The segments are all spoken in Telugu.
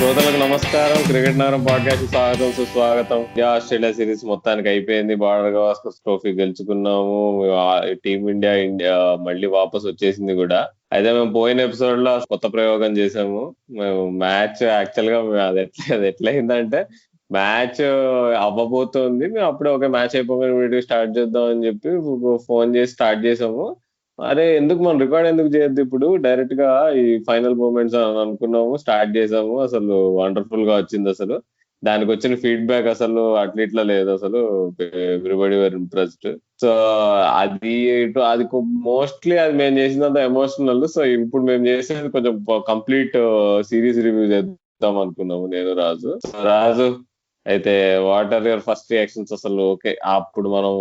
శ్రోతలకు నమస్కారం. క్రికెట్ నగరం పాడ్కాస్ట్ స్వాగతం, సుస్వాగతం. ఇండియా ఆస్ట్రేలియా సిరీస్ మొత్తానికి అయిపోయింది. బార్డర్ గవాస్కర్ ట్రోఫీ గెలుచుకున్నాము. టీమిండియా మళ్ళీ వాపస్ వచ్చేసింది కూడా. అయితే మేము పోయిన ఎపిసోడ్ లో కొత్త ప్రయోగం చేసాము. మేము మ్యాచ్ యాక్చువల్ గా అది ఎట్లయిందంటే మ్యాచ్ అవ్వబోతోంది. మేము అప్పుడే ఒక మ్యాచ్ అయిపోయి వీడియో స్టార్ట్ చేద్దాం అని చెప్పి ఫోన్ చేసి స్టార్ట్ చేసాము. అరే ఎందుకు మనం రికార్డ్ ఎందుకు చేయొద్దు, ఇప్పుడు డైరెక్ట్ గా ఈ ఫైనల్ మూమెంట్స్ అని అనుకున్నాము, స్టార్ట్ చేసాము. అసలు వండర్ఫుల్ గా వచ్చింది. అసలు దానికి వచ్చిన ఫీడ్బ్యాక్ అసలు అట్లా లేదు. అసలు ఎవ్రీబడి వర్ ఇంప్రెస్డ్. సో అది మోస్ట్లీ అది మేము చేసినంత ఎమోషనల్. సో ఇప్పుడు మేము చేసేది కొంచెం కంప్లీట్ సిరీస్ రివ్యూ చేద్దాం అనుకున్నాము, నేను రాజు. అయితే what are your first reactions? అసలు ఓకే, అప్పుడు మనం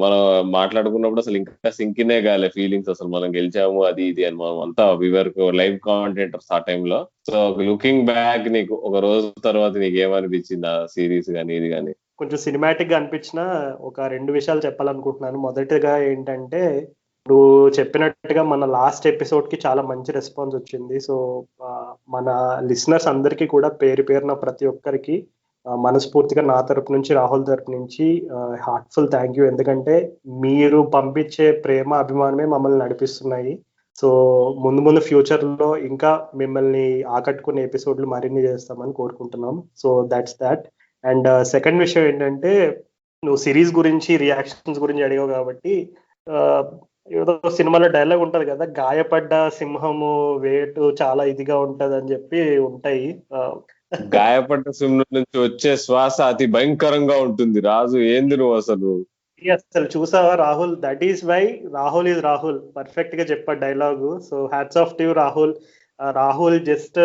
మనం మాట్లాడుకున్నప్పుడు అసలు ఇంకా సింకినే కాలే ఫీలింగ్స్. అసలు మనం గెలిచాము అది ఇది అని మనం అంతా వివర్ లైవ్ కామెంటేటర్స్ ఆ టైంలో. సో లుకింగ్ బ్యాక్ నీకు ఒక రోజు తర్వాత నీకు ఏమనిపించింది ఆ సిరీస్ గానీ ఇది గానీ? కొంచెం సినిమాటిక్ గా అనిపించిన ఒక 2 విషయాలు చెప్పాలనుకుంటున్నాను. మొదటిగా ఏంటంటే, నువ్వు చెప్పినట్టుగా మన లాస్ట్ ఎపిసోడ్ కి చాలా మంచి రెస్పాన్స్ వచ్చింది. సో మన లిసనర్స్ అందరికీ కూడా పేరు పేరున ప్రతి ఒక్కరికి మనస్ఫూర్తిగా నా తరపు నుంచి, రాహుల్ తరపు నుంచి హార్ట్ఫుల్ థ్యాంక్ యూ. ఎందుకంటే మీరు పంపించే ప్రేమ, అభిమానమే మమ్మల్ని నడిపిస్తున్నాయి. సో ముందు ఫ్యూచర్ లో ఇంకా మిమ్మల్ని ఆకట్టుకునే ఎపిసోడ్లు మరిన్ని చేస్తామని కోరుకుంటున్నాం. So that's that. And second విషయం ఏంటంటే, నువ్వు సిరీస్ గురించి, రియాక్షన్స్ గురించి అడిగావు కాబట్టి, ఏదో సినిమాలో డైలాగ్ ఉంటది కదా, గాయపడ్డ సింహము వేటు చాలా ఇదిగా ఉంటది అని చెప్పి ఉంటాయి. గాయపడ్డ సింహం నుంచి వచ్చే శ్వాస అతి భయంకరంగా ఉంటుంది. రాజు ఏంది నువ్వు అసలు చూసావా Rahul? That is why Rahul is Rahul. Perfect గా చెప్పాడు dialogue. So hats off to Rahul. Rahul just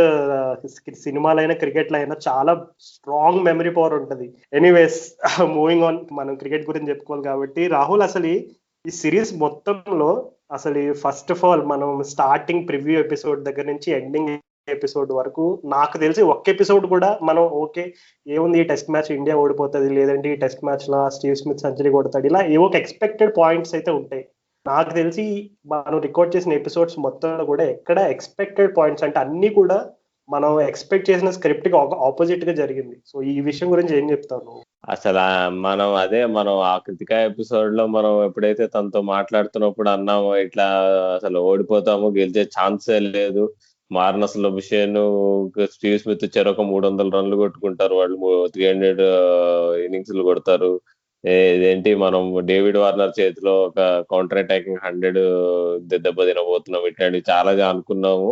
సినిమాలైనా క్రికెట్ అయినా చాలా స్ట్రాంగ్ మెమరీ పవర్ ఉంటది. ఎనీవేస్, మూవింగ్ ఆన్, మనం క్రికెట్ గురించి చెప్పుకోవాలి కాబట్టి, రాహుల్ అసలు ఈ సిరీస్ మొత్తంలో అసలు ఫస్ట్ ఆఫ్ ఆల్ మనం స్టార్టింగ్ ప్రివ్యూ ఎపిసోడ్ దగ్గర నుంచి ఎండింగ్ ఎపిసోడ్ వరకు నాకు తెలిసి ఒక్క ఎపిసోడ్ కూడా మనం ఓకే ఏముంది, ఈ టెస్ట్ మ్యాచ్ ఇండియా ఓడిపోతుంది, లేదంటే ఈ టెస్ట్ మ్యాచ్ లో స్టీవ్ స్మిత్ సెంచరీ కొడతాడు, ఇలా ఏవో ఎక్స్పెక్టెడ్ పాయింట్స్ అయితే ఉంటాయి. నాకు తెలిసి మనం రికార్డ్ చేసిన ఎపిసోడ్స్ మొత్తంలో కూడా ఎక్కడ ఎక్స్పెక్టెడ్ పాయింట్స్ అంటే అన్ని కూడా మనం ఎక్స్పెక్ట్ చేసిన స్క్రిప్ట్ కి ఆపోజిట్ గా జరిగింది. సో ఈ విషయం గురించి ఏం చెప్తాను? అసలు మనం ఆ కృతిక ఎపిసోడ్ లో మనం ఎప్పుడైతే తనతో మాట్లాడుతున్నప్పుడు అన్నామో ఇట్లా అసలు ఓడిపోతాము, గెలిచే ఛాన్సే లేదు, మార్నస్ లొబిషేన్, స్టీవ్ స్మిత్ చెరొక 300 రన్లు కొట్టుకుంటారు, వాళ్ళు 300 ఇన్నింగ్స్ కొడతారు, ఇదేంటి మనం డేవిడ్ వార్నర్ చేతిలో ఒక కౌంటర్ అటాకింగ్ 100 దెబ్బ తినబోతున్నాం, ఇట్లాంటివి చాలా అనుకున్నాము.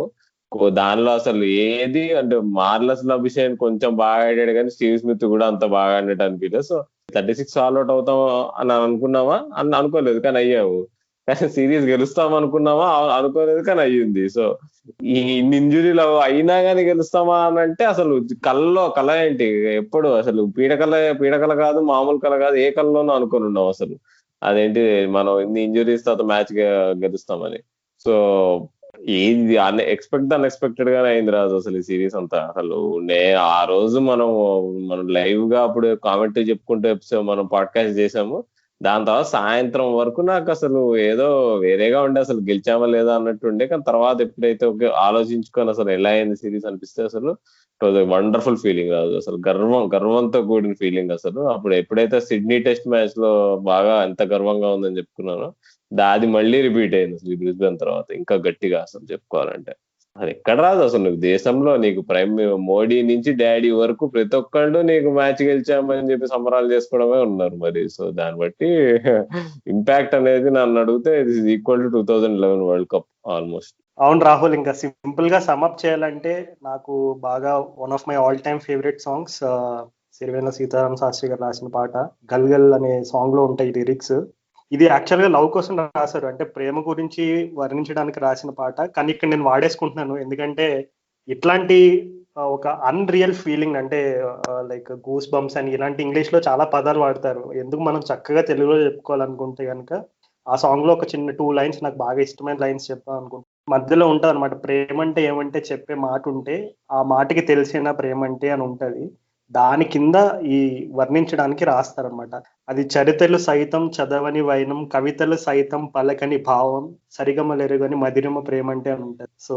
దానిలో అసలు ఏది అంటే మార్లస్ అభిషేక్ కొంచెం బాగా ఆడాడు కానీ స్టీవ్ స్మిత్ కూడా అంత బాగా ఆడినట్టు అనిపించలేదు. సో 36 ఆల్అౌట్ అవుతాం అని అనుకున్నామా అని అనుకోలేదు, కానీ అయ్యాము. కానీ సిరీస్ గెలుస్తాం అనుకున్నామా అనుకోలేదు, కానీ అయ్యింది. సో ఈ ఇంజురీలు అయినా కానీ గెలుస్తామా అని అంటే అసలు కళ ఏంటి, ఎప్పుడు అసలు పీడకల కాదు, మామూలు కళ కాదు, ఏ కళలోనూ అనుకుని ఉన్నాం అసలు. అదేంటి మనం ఇన్ని ఇంజురీస్ తర్వాత మ్యాచ్ గెలుస్తామని. సో ఇది అన్ఎక్స్పెక్టెడ్ గానే అయింది రాజు అసలు ఈ సిరీస్ అంతా. అసలు ఆ రోజు మనం లైవ్ గా అప్పుడు కామెంటరీ చెప్పుకుంటూ మనం పాడ్కాస్ట్ చేసాము. దాని తర్వాత సాయంత్రం వరకు నాకు అసలు ఏదో వేరేగా ఉండే, అసలు గెలిచామా లేదా అన్నట్టు ఉండే. కానీ తర్వాత ఎప్పుడైతే ఆలోచించుకొని అసలు ఎలా అయింది సిరీస్ అనిపిస్తే అసలు వండర్ఫుల్ ఫీలింగ్ రాదు. అసలు గర్వంతో కూడిన ఫీలింగ్. అసలు అప్పుడు ఎప్పుడైతే సిడ్నీ టెస్ట్ మ్యాచ్ లో బాగా ఎంత గర్వంగా ఉందని చెప్పుకున్నానో, అది మళ్ళీ రిపీట్ అయింది అసలు ఈ బ్రిస్బేన్ తర్వాత ఇంకా గట్టిగా. అసలు చెప్పుకోవాలంటే అది ఎక్కడ రాదు అసలు. నువ్వు దేశంలో నీకు ప్రైమ్ మోడీ నుంచి డాడీ వరకు ప్రతి ఒక్కళ్ళు నీకు మ్యాచ్ గెలిచామని చెప్పి సంబరాలు చేసుకోవడమే ఉన్నారు మరి. సో దాన్ని బట్టి ఇంపాక్ట్ అనేది నన్ను అడిగితే it is equal to 2011 world cup almost. అవును రాహుల్, ఇంకా సింపుల్ గా సమ్అప్ చేయాలంటే నాకు బాగా one of my all time favourite songs Sirivennela Sitarama Sastry గారు రాసిన పాట గల్ గల్ అనే సాంగ్ లో ఉంటాయి లిరిక్స్. ఇది యాక్చువల్ గా లవ్ కోసం రాశారు, అంటే ప్రేమ గురించి వర్ణించడానికి రాసిన పాట. కానీ ఇక్కడ నేను వాడేసుకుంటున్నాను ఎందుకంటే ఇట్లాంటి ఒక అన్రియల్ ఫీలింగ్, అంటే లైక్ గూస్ బంప్స్ అని ఇలాంటి ఇంగ్లీష్ లో చాలా పదాలు వాడతారు. ఎందుకు మనం చక్కగా తెలుగులో చెప్పుకోవాలనుకుంటే కనుక ఆ సాంగ్ లో ఒక చిన్న 2 లైన్స్ నాకు బాగా ఇష్టమైన లైన్స్ చెప్తాను అనుకుంటా. మధ్యలో ఉంటుంది అనమాట, ప్రేమ అంటే ఏమంటే చెప్పే మాట ఉంటే ఆ మాటకి తెలిసిన ప్రేమ అంటే అని ఉంటది. దాని కింద ఈ వర్ణించడానికి రాస్తారనమాట. అది చరితలు సైతం చదవని వైనం, కవితలు సైతం పలకని భావం, సరిగమలెరుగని మధురిమ ప్రేమ అంటే అని ఉంటది. సో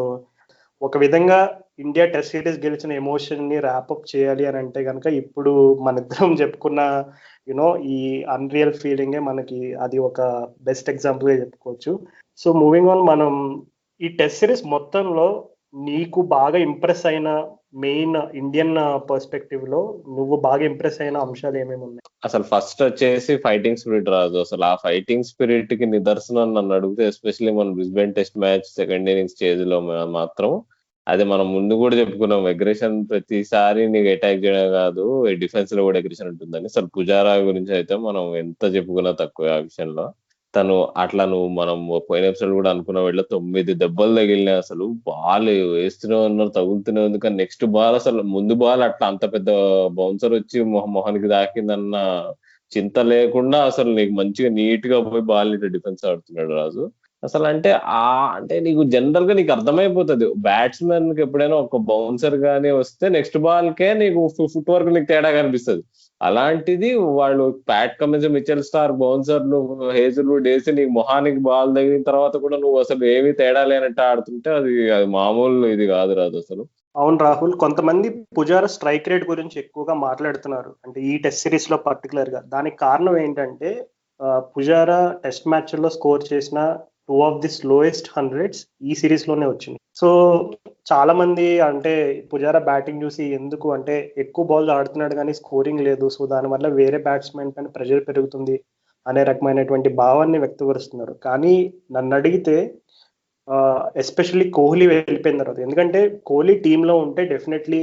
ఒక విధంగా ఇండియా టెస్ట్ సిరీస్ గెలిచిన ఎమోషన్ ని ర్యాపప్ చేయాలి అని అంటే కనుక ఇప్పుడు మన ఇద్దరం చెప్పుకున్న ఈ అన్రియల్ ఫీలింగే మనకి అది ఒక బెస్ట్ ఎగ్జాంపుల్ గా చెప్పుకోవచ్చు. సో మూవింగ్ ఆన్, మనం ఈ టెస్ట్ సిరీస్ మొత్తంలో నీకు బాగా ఇంప్రెస్ అయిన మెయిన్ ఇండియన్ పర్స్పెక్టివ్ లో నువ్వు బాగా ఇంప్రెస్ అయిన అంశాలు ఏమేమి ఉన్నాయి? అసలు ఫస్ట్ వచ్చేసి ఫైటింగ్ స్పిరిట్ రాదు. అసలు ఆ ఫైటింగ్ స్పిరిట్ కి నిదర్శనం నన్ను అడిగితే ఎస్పెషల్లీ మన Brisbane test match second inning stage లో మాత్రం అది మనం ముందు కూడా చెప్పుకున్నాం. అగ్రెషన్ ప్రతిసారి నీకు అటాక్ చేయడం కాదు, డిఫెన్స్ లో కూడా అగ్రెషన్ ఉంటుందని. అసలు పుజారా గురించి అయితే మనం ఎంత చెప్పుకున్నా తక్కువ ఆ విషయంలో. తను అట్లా మనం పోయిన ఎపిసోడ్ కూడా అనుకున్న వీళ్ళ 9 దెబ్బలు తగిలినాయి. అసలు బాల్ వేస్తూనే ఉన్నారు, తగులుతూనే ఉంది. కానీ నెక్స్ట్ బాల్ అసలు ముందు బాల్ అట్లా అంత పెద్ద బౌన్సర్ వచ్చి మొహానికి దాకిందన్న చింత లేకుండా అసలు నీకు మంచిగా నీట్ గా పోయి బాల్ డిఫెన్స్ ఆడుతున్నాడు రాజు. అసలు అంటే నీకు జనరల్ గా నీకు అర్థమైపోతుంది, బ్యాట్స్మెన్ కి ఎప్పుడైనా ఒక బౌన్సర్ గానీ వస్తే నెక్స్ట్ బాల్ కే నీకు ఫుట్ వర్క్ నీకు తేడా కనిపిస్తుంది. అలాంటిది వాళ్ళు ప్యాట్ కమిన్స్, మిచెల్ స్టార్ బౌన్సర్లు, హేజల్వుడ్ వేసి నీకు మొహానికి బాల్ తగిలిన తర్వాత కూడా నువ్వు అసలు ఏమీ తేడా లేనట్టు ఆడుతుంటే అది మామూలు ఇది కాదు రాదు అసలు. అవును రాహుల్, కొంతమంది పుజారా స్ట్రైక్ రేట్ గురించి ఎక్కువగా మాట్లాడుతున్నారు, అంటే ఈ టెస్ట్ సిరీస్ లో పర్టికులర్ గా. దానికి కారణం ఏంటంటే పుజారా టెస్ట్ మ్యాచ్ లో స్కోర్ చేసిన 2 ఆఫ్ ది స్లోయెస్ట్ 100s ఈ సిరీస్ లోనే వచ్చింది. సో చాలా మంది అంటే పుజారా బ్యాటింగ్ చూసి ఎందుకు అంటే ఎక్కువ బాల్ ఆడుతున్నాడు కానీ స్కోరింగ్ లేదు, సో దానివల్ల వేరే బ్యాట్స్మెన్ పైన ప్రెషర్ పెరుగుతుంది అనే రకమైనటువంటి భావాన్ని వ్యక్తపరుస్తున్నారు. కానీ నన్ను అడిగితే ఎస్పెషల్లీ కోహ్లీ వెళ్ళిపోయిన తర్వాత, ఎందుకంటే కోహ్లీ టీంలో ఉంటే డెఫినెట్లీ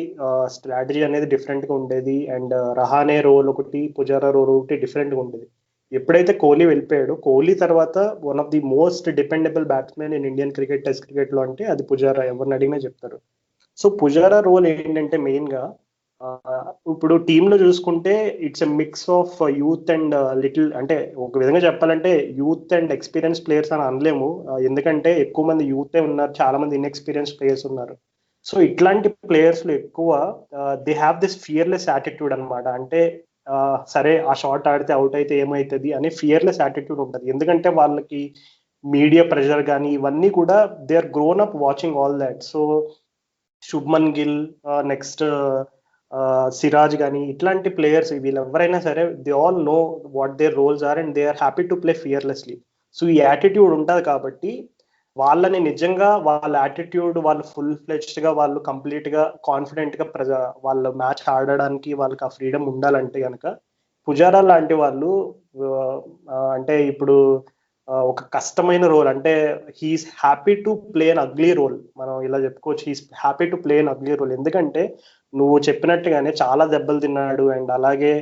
స్ట్రాటజీ అనేది డిఫరెంట్గా ఉండేది, అండ్ రహానే రోల్ ఒకటి, పుజారా రోల్ ఒకటి డిఫరెంట్గా ఉండేది. ఎప్పుడైతే కోహ్లీ వెళ్ళిపోయాడు, కోహ్లీ తర్వాత one of the most dependable batsmen in Indian cricket, test cricket లో అంటే అది పుజారా, ఎవరిని అడిగినా చెప్తారు. సో పుజారా రోల్ ఏంటంటే మెయిన్ గా ఇప్పుడు టీంలో చూసుకుంటే it's a mix of youth and little, అంటే ఒక విధంగా చెప్పాలంటే యూత్ అండ్ ఎక్స్పీరియన్స్ ప్లేయర్స్ అని అనలేము, ఎందుకంటే ఎక్కువ మంది యూతే ఉన్నారు, చాలా మంది ఇన్ఎక్స్పీరియన్స్ ప్లేయర్స్ ఉన్నారు. సో ఇట్లాంటి ప్లేయర్స్ లో ఎక్కువ they have this fearless attitude అనమాట. అంటే సరే ఆ షాట్ ఆడితే అవుట్ అయితే ఏమవుతుంది అనే ఫియర్లెస్ యాటిట్యూడ్ ఉంటుంది, ఎందుకంటే వాళ్ళకి మీడియా ప్రెషర్ కానీ ఇవన్నీ కూడా they are grown up watching all that. So Shubman Gill, next Siraj కానీ ఇట్లాంటి ప్లేయర్స్ వీళ్ళు ఎవరైనా సరే they all know what their roles are and they are happy to play fearlessly. So ఈ యాటిట్యూడ్ ఉంటుంది కాబట్టి వాళ్ళని నిజంగా వాళ్ళ యాటిట్యూడ్, వాళ్ళు ఫుల్ ఫ్లెడ్జ్డ్ గా, వాళ్ళు కంప్లీట్ గా కాన్ఫిడెంట్ గా వాళ్ళ మ్యాచ్ ఆడడానికి వాళ్ళకి ఆ ఫ్రీడమ్ ఉండాలంటే కనుక పుజారా లాంటి వాళ్ళు అంటే ఇప్పుడు ఒక కష్టమైన రోల్, అంటే he is happy to play an ugly role, మనం ఇలా చెప్పుకోవచ్చు, he is happy to play an ugly role. ఎందుకంటే నువ్వు చెప్పినట్టుగానే చాలా దెబ్బలు తిన్నాడు, అండ్ అలాగే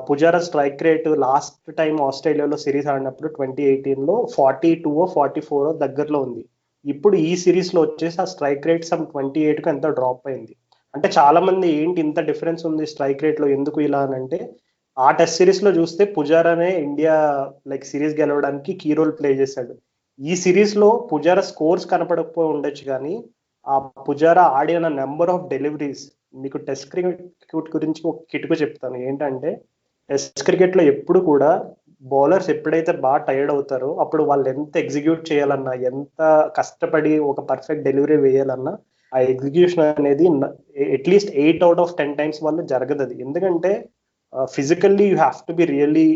Pujara strike rate last time ఆస్ట్రేలియాలో సిరీస్ ఆడినప్పుడు 2018లో 42-44 దగ్గరలో ఉంది. ఇప్పుడు ఈ సిరీస్ లో వచ్చేసి ఆ స్ట్రైక్ రేట్ సమ్ 28కు ఎంత డ్రాప్ అయింది. అంటే చాలా మంది ఏంటి ఇంత డిఫరెన్స్ ఉంది స్ట్రైక్ రేట్ లో ఎందుకు ఇలా అని అంటే, ఆ టెస్ట్ సిరీస్ లో చూస్తే పుజారానే ఇండియా సిరీస్ గెలవడానికి కీ రోల్ ప్లే చేశాడు. ఈ సిరీస్ లో పుజారా స్కోర్స్ కనపడకపోయి ఉండొచ్చు, కానీ ఆ పుజారా ఆడిన నెంబర్ ఆఫ్ డెలివరీస్, మీకు టెస్ట్ క్రికెట్ గురించి ఒక కిటుకు చెప్తాను ఏంటంటే, టెస్ట్ క్రికెట్ లో ఎప్పుడు కూడా బౌలర్స్ ఎప్పుడైతే బాగా టైర్డ్ అవుతారో అప్పుడు వాళ్ళు ఎంత ఎగ్జిక్యూట్ చేయాలన్నా, ఎంత కష్టపడి ఒక పర్ఫెక్ట్ డెలివరీ వేయాలన్నా ఆ ఎగ్జిక్యూషన్ అనేది అట్లీస్ట్ 8/10 టైమ్స్ వాళ్ళు జరగదు. అది ఎందుకంటే physically you have to be really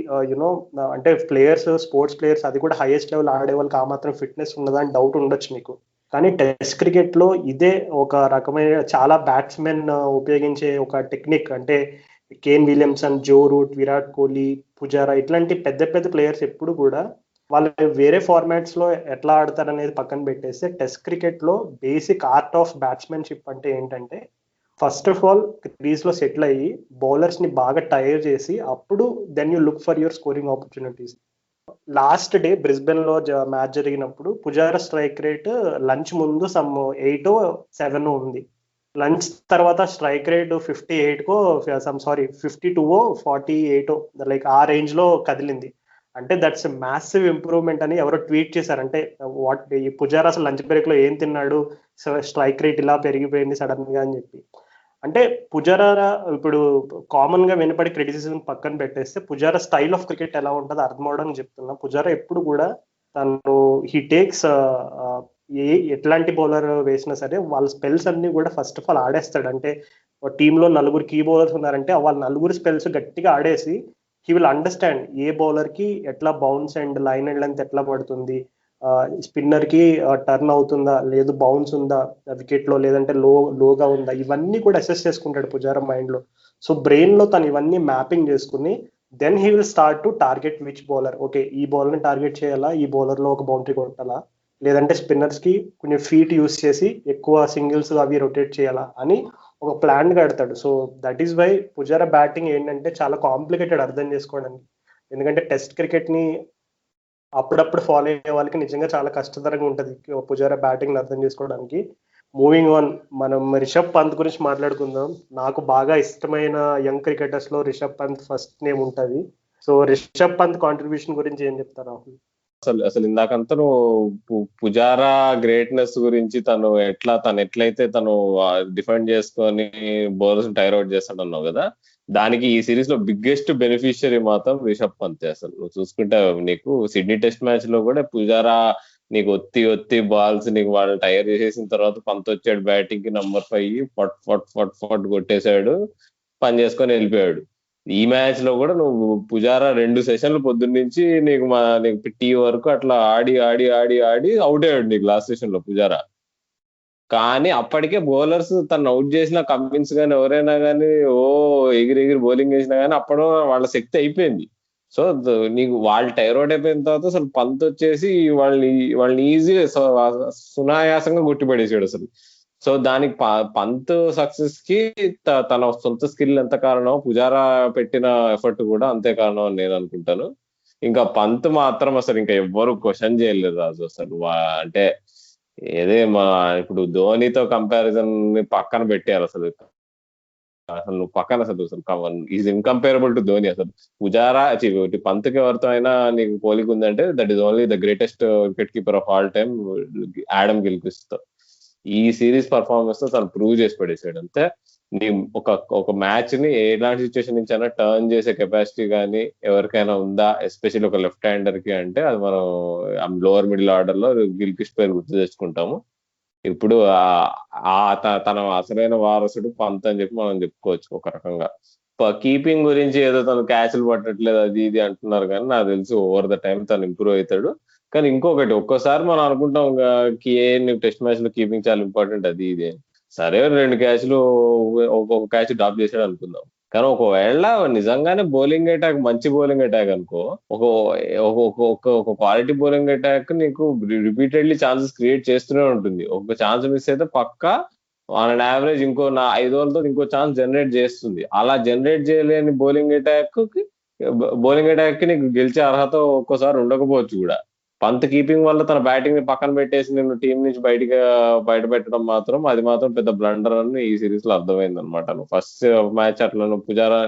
అంటే ప్లేయర్స్, స్పోర్ట్స్ ప్లేయర్స్, అది కూడా హైయెస్ట్ లెవెల్ ఆడే వాళ్ళకి ఆ మాత్రం ఫిట్నెస్ ఉండదా అని డౌట్ ఉండొచ్చు మీకు. కానీ టెస్ట్ క్రికెట్ లో ఇదే ఒక రకమైన చాలా బ్యాట్స్మెన్ ఉపయోగించే ఒక టెక్నిక్. అంటే Kane Williamson, Joe Root, Virat Kohli, Pujara ఇట్లాంటి పెద్ద పెద్ద ప్లేయర్స్ ఎప్పుడు కూడా వాళ్ళు వేరే ఫార్మాట్స్ లో ఎట్లా ఆడతారనేది పక్కన పెట్టేస్తే, టెస్ట్ క్రికెట్ లో బేసిక్ ఆర్ట్ ఆఫ్ బ్యాట్స్మెన్షిప్ అంటే ఏంటంటే, ఫస్ట్ ఆఫ్ ఆల్ క్రీజ్ లో సెటిల్ అయ్యి బౌలర్స్ ని బాగా టైర్ చేసి అప్పుడు then you look for your scoring opportunities. Last day Brisbane లో మ్యాచ్ జరిగినప్పుడు పుజారా స్ట్రైక్ రేట్ లంచ్ ముందు సమ్ 8-7 ఉంది, లంచ్ తర్వాత స్ట్రైక్ రేట్ 58కో సారీ 52-48 ఆ రేంజ్ లో కదిలింది. అంటే దట్స్ మ్యాసివ్ ఇంప్రూవ్మెంట్ అని ఎవరో ట్వీట్ చేశారు. అంటే వాట్ ఈ పుజారా అసలు లంచ్ బ్రేక్ లో ఏం తిన్నాడు, స్ట్రైక్ రేట్ ఇలా పెరిగిపోయింది సడన్ గా అని చెప్పి. అంటే పుజారా ఇప్పుడు కామన్ గా వినపడి క్రిటిసిజం పక్కన పెట్టేస్తే, పుజారా స్టైల్ ఆఫ్ క్రికెట్ ఎలా ఉంటుందో అర్థం అవడానికి చెప్తున్నా. పుజారా ఎప్పుడు కూడా తను హీ టేక్స్ ఎట్లాంటి బౌలర్ వేసినా సరే వాళ్ళ స్పెల్స్ అన్ని కూడా ఫస్ట్ ఆఫ్ ఆల్ ఆడేస్తాడు. అంటే టీంలో నలుగురు కీ బౌలర్స్ ఉన్నారంటే వాళ్ళ నలుగురు స్పెల్స్ గట్టిగా ఆడేసి హీ విల్ అండర్స్టాండ్ ఏ బౌలర్ కి ఎట్లా bounce and line and length ఎట్లా పడుతుంది, స్పిన్నర్ కి టర్న్ అవుతుందా లేదు, బౌన్స్ ఉందా వికెట్ లో, లేదంటే లోగా ఉందా, ఇవన్నీ కూడా అసెస్ చేసుకుంటాడు పుజారా మైండ్ లో. సో బ్రెయిన్ లో తను ఇవన్నీ మ్యాపింగ్ చేసుకుని then he will start to target which bowler. Okay ఈ బౌలర్ ని టార్గెట్ చేయాలా, ఈ బౌలర్ లో ఒక బౌండరీ కొట్టాలా, లేదంటే స్పిన్నర్స్ కి కొంచెం ఫీట్ యూస్ చేసి ఎక్కువ సింగిల్స్ అవి రొటేట్ చేయాలా అని ఒక ప్లాన్ కడతాడు. So that is why Pujara batting ఏంటంటే చాలా కాంప్లికేటెడ్ అర్థం చేసుకోవడానికి. ఎందుకంటే టెస్ట్ క్రికెట్ ని అప్పుడప్పుడు ఫాలో అయ్యే వాళ్ళకి నిజంగా చాలా కష్టతరంగా ఉంటుంది పుజారా బ్యాటింగ్ అర్థం చేసుకోవడానికి. మూవింగ్ ఆన్, మనం రిషబ్ పంత్ గురించి మాట్లాడుకుందాం. నాకు బాగా ఇష్టమైన యంగ్ క్రికెటర్స్ లో రిషబ్ పంత్ ఫస్ట్ నేమ్ ఉంటుంది. సో రిషబ్ పంత్ కాంట్రిబ్యూషన్ గురించి ఏం చెప్తారు రాహుల్? అసలు ఇందాకంతా నువ్వు పుజారా గ్రేట్నెస్ గురించి తను ఎట్లయితే తను డిఫెండ్ చేసుకొని బౌలర్స్ టైర్ అవుట్ చేస్తాడు అన్నావు కదా, దానికి ఈ సిరీస్ లో బిగ్గెస్ట్ బెనిఫిషియరీ మాత్రం రిషబ్ పంత్. అసలు నువ్వు చూసుకుంటే నీకు సిడ్నీ టెస్ట్ మ్యాచ్ లో కూడా పుజారా నీకు ఒత్తి బాల్స్ నీకు వాళ్ళు టైర్ చేసేసిన తర్వాత పంత్ వచ్చాడు బ్యాటింగ్ కి నంబర్ 5 ఫట్ ఫట్ ఫట్ ఫట్ కొట్టేశాడు, పని చేసుకొని వెళ్ళిపోయాడు. ఈ మ్యాచ్ లో కూడా నువ్వు పుజారా 2 సెషన్లు పొద్దున్న నుంచి నీకు టీ వరకు అట్లా ఆడి ఆడి ఆడి ఆడి అవుట్ అయ్యాడు నీకు లాస్ట్ సెషన్ లో పుజారా. కానీ అప్పటికే బౌలర్స్ తను అవుట్ చేసిన కమిన్స్ కానీ ఎవరైనా కానీ ఎగిరి బౌలింగ్ చేసినా కానీ అప్పుడు వాళ్ళ శక్తి అయిపోయింది. సో నీకు వాళ్ళు టైర్ అవుట్ అయిపోయిన తర్వాత అసలు పంత్ వచ్చేసి వాళ్ళని ఈజీగా సునాయాసంగా కొట్టిపడేసాడు అసలు. సో దానికి పంత్ సక్సెస్ కి తన సొంత స్కిల్ ఎంత కారణం, పుజారా పెట్టిన ఎఫర్ట్ కూడా అంతే కారణం అని నేను అనుకుంటాను. ఇంకా పంత్ మాత్రం అసలు ఇంకా ఎవ్వరు క్వశ్చన్ చేయలేదు రాజు. అసలు అంటే ఇప్పుడు ధోనితో కంపారిజన్ పక్కన పెట్టారు. అసలు నువ్వు పక్కన అసలు ఈజ్ ఇన్కంపేరబుల్ టు ధోని. అసలు పుజారా పంత్కి ఎవరితో అయినా నీకు పోలిక ఉందంటే that is only the greatest wicket keeper of all time Adam Gilchrist తో. ఈ సిరీస్ పర్ఫార్మెన్స్ తో తను ప్రూవ్ చేసి పడేసాడు. అంతే నీ ఒక మ్యాచ్ ని ఎలాంటి సిచ్యువేషన్ నుంచి అయినా టర్న్ చేసే కెపాసిటీ కానీ ఎవరికైనా ఉందా, ఎస్పెషల్లీ ఒక లెఫ్ట్ హ్యాండర్ కి, అంటే అది మనం లోవర్ మిడిల్ ఆర్డర్ లో గిల్క్రిస్ట్ పేరు గుర్తు తెచ్చుకుంటాము. ఇప్పుడు తన అసలైన వారసుడు పంత్ అని చెప్పి మనం చెప్పుకోవచ్చు ఒక రకంగా. కీపింగ్ గురించి ఏదో తను క్యాచ్లు పట్టట్లేదు అది ఇది అంటున్నారు, కానీ నాకు తెలిసి ఓవర్ ద టైం తను ఇంప్రూవ్ అవుతాడు. కానీ ఇంకొకటి, ఒక్కోసారి మనం అనుకుంటాం టెస్ట్ మ్యాచ్ లో కీపింగ్ చాలా ఇంపార్టెంట్ అది ఇది. సరే 2 క్యాచ్లు ఒక క్యాచ్ డ్రాప్ చేసాడు అనుకుందాం, కానీ ఒకవేళ నిజంగానే బౌలింగ్ అటాక్ మంచి బౌలింగ్ అటాక్ అనుకో, ఒక క్వాలిటీ బౌలింగ్ అటాక్ నీకు రిపీటెడ్లీ ఛాన్సెస్ క్రియేట్ చేస్తూనే ఉంటుంది. ఒక ఛాన్స్ మిస్ అయితే పక్కా ఆన్ యావరేజ్ ఇంకో 5 ఓవర్లతో ఇంకో ఛాన్స్ జనరేట్ చేస్తుంది. అలా జనరేట్ చేయలేని బౌలింగ్ అటాక్ కి నీకు గెలిచే అర్హత ఒక్కోసారి ఉండకపోవచ్చు కూడా. పంత్ కీపింగ్ వల్ల తన బ్యాటింగ్ ని పక్కన పెట్టేసి నిన్ను టీం నుంచి బయట పెట్టడం మాత్రం అది మాత్రం పెద్ద బ్లండర్ అని ఈ సిరీస్ లో అర్థమైంది అనమాట. నువ్వు ఫస్ట్ మ్యాచ్ అట్లా నువ్వు పుజారా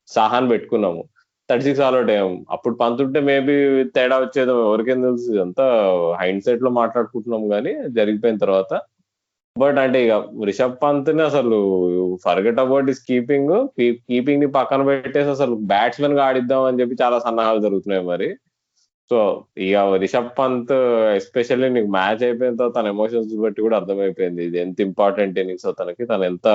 సాహాన్ పెట్టుకున్నాము, 36 ఆల్ అవుట్ అయ్యాము. అప్పుడు పంత్ ఉంటే మేబీ తేడా వచ్చేదో ఎవరికేం తెలుసు, అంతా హైండ్ సైట్ లో మాట్లాడుకుంటున్నాం కానీ జరిగిపోయిన తర్వాత. బట్ అంటే ఇక రిషబ్ పంత్ ని అసలు ఫర్గెట్ అబౌట్ ఇస్ కీపింగ్ ని పక్కన పెట్టేసి అసలు బ్యాట్స్మెన్ గా ఆడిద్దాం అని చెప్పి చాలా సన్నాహాలు జరుగుతున్నాయి మరి. సో ఇక రిషబ్ పంత్ ఎస్పెషల్లీ నీకు మ్యాచ్ అయిపోయిన తర్వాత తన ఎమోషన్స్ బట్టి కూడా అర్థమైపోయింది ఇది ఎంత ఇంపార్టెంట్ ఇన్నింగ్స్ తనకి, తను ఎంత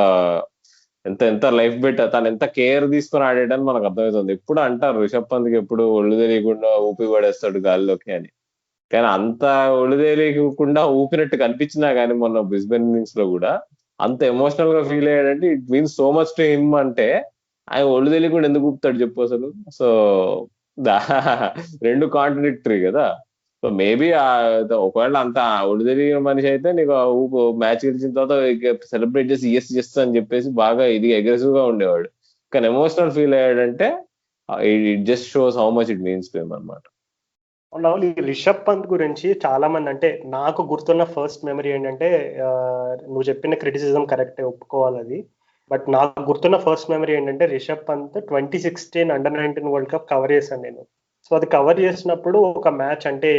ఎంత ఎంత లైఫ్ తను ఎంత కేర్ తీసుకొని ఆడాడని మనకు అర్థమవుతుంది. ఎప్పుడు అంటారు రిషబ్ పంత్కి ఎప్పుడు ఒళ్ళు తెలియకుండా ఊపి పడేస్తాడు గాల్లోకి అని, కానీ అంత ఒళ్ళు తెలియకుండా ఊపినట్టు కనిపించినా కానీ మొన్న బ్రిస్బెన్ ఇన్నింగ్స్ లో కూడా అంత ఎమోషనల్ గా ఫీల్ అయ్యాడంటే it means so much to him. అంటే ఆయన ఒళ్ళు తెలియకుండా ఎందుకు ఊపుతాడు చెప్పు అసలు. సో రెండు కాంట్రడిక్టరీ కదా. సో మేబీ ఒకవేళ అంత ఒళ్ళు తెలియని మనిషి అయితే నీకు మ్యాచ్ గెలిచిన తర్వాత సెలబ్రేట్ చేసి చేస్తా అని చెప్పేసి బాగా ఇది అగ్రెసివ్ గా ఉండేవాడు. కానీ ఎమోషనల్ ఫీల్ అయ్యాడంటే it just shows how much it means to him అన్నమాట. ఈ రిషబ్ పంత్ గురించి చాలా మంది, అంటే నాకు గుర్తున్న ఫస్ట్ మెమరీ ఏంటంటే, నువ్వు చెప్పిన క్రిటిసిజం కరెక్టే, ఒప్పుకోవాలి అది. బట్ నాకు గుర్తున్న ఫస్ట్ మెమరీ ఏంటంటే Rishabh Pant 2016 under nineteen world cup cover చేశాను నేను. సో అది కవర్ చేసినప్పుడు ఒక మ్యాచ్, అంటే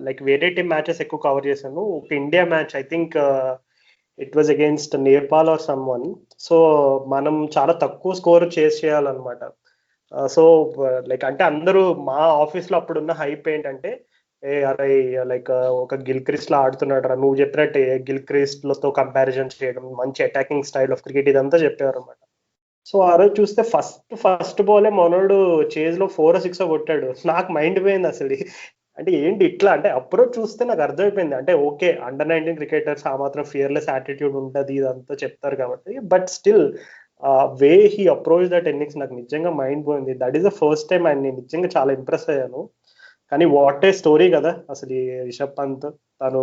లైక్ వేరే టీమ్ మ్యాచెస్ ఎక్కువ కవర్ చేశాను. ఒక India match, I think it was against Nepal or someone. So మనం చాలా తక్కువ స్కోర్ చేయాలన్నమాట. సో లైక్ అంటే అందరూ మా ఆఫీస్ లో అప్పుడున్న హైప్ ఏంటంటే అరే లైక్ ఒక గిల్క్రిస్ట్ లా ఆడుతున్నాడు రా, నువ్వు చెప్పినట్టే గిల్క్రిస్ట్ లతో కంపారిజన్ చేయడం, మంచి అటాకింగ్ స్టైల్ ఆఫ్ క్రికెట్ ఇదంతా చెప్పారు అనమాట. సో ఆ రోజు చూస్తే ఫస్ట్ బాలే మనోడు చేజ్ లో 4-6 కొట్టాడు. నాకు మైండ్ పోయింది అసలు. అంటే ఏంటి ఇట్లా, అంటే అప్రోచ్ చూస్తే నాకు అర్థమైపోయింది. అంటే ఓకే, అండర్-19 క్రికెటర్స్ ఆ మాత్రం ఫియర్లెస్ యాటిట్యూడ్ ఉంటుంది ఇదంతా చెప్తారు కాబట్టి, but still way he approach that innings నాకు నిజంగా మైండ్ పోయింది. That is the first time and నేను నిజంగా చాలా ఇంప్రెస్ అయ్యాను. కానీ వాట్ ఏ స్టోరీ కదా అసలు ఈ రిషబ్ పంత్. తను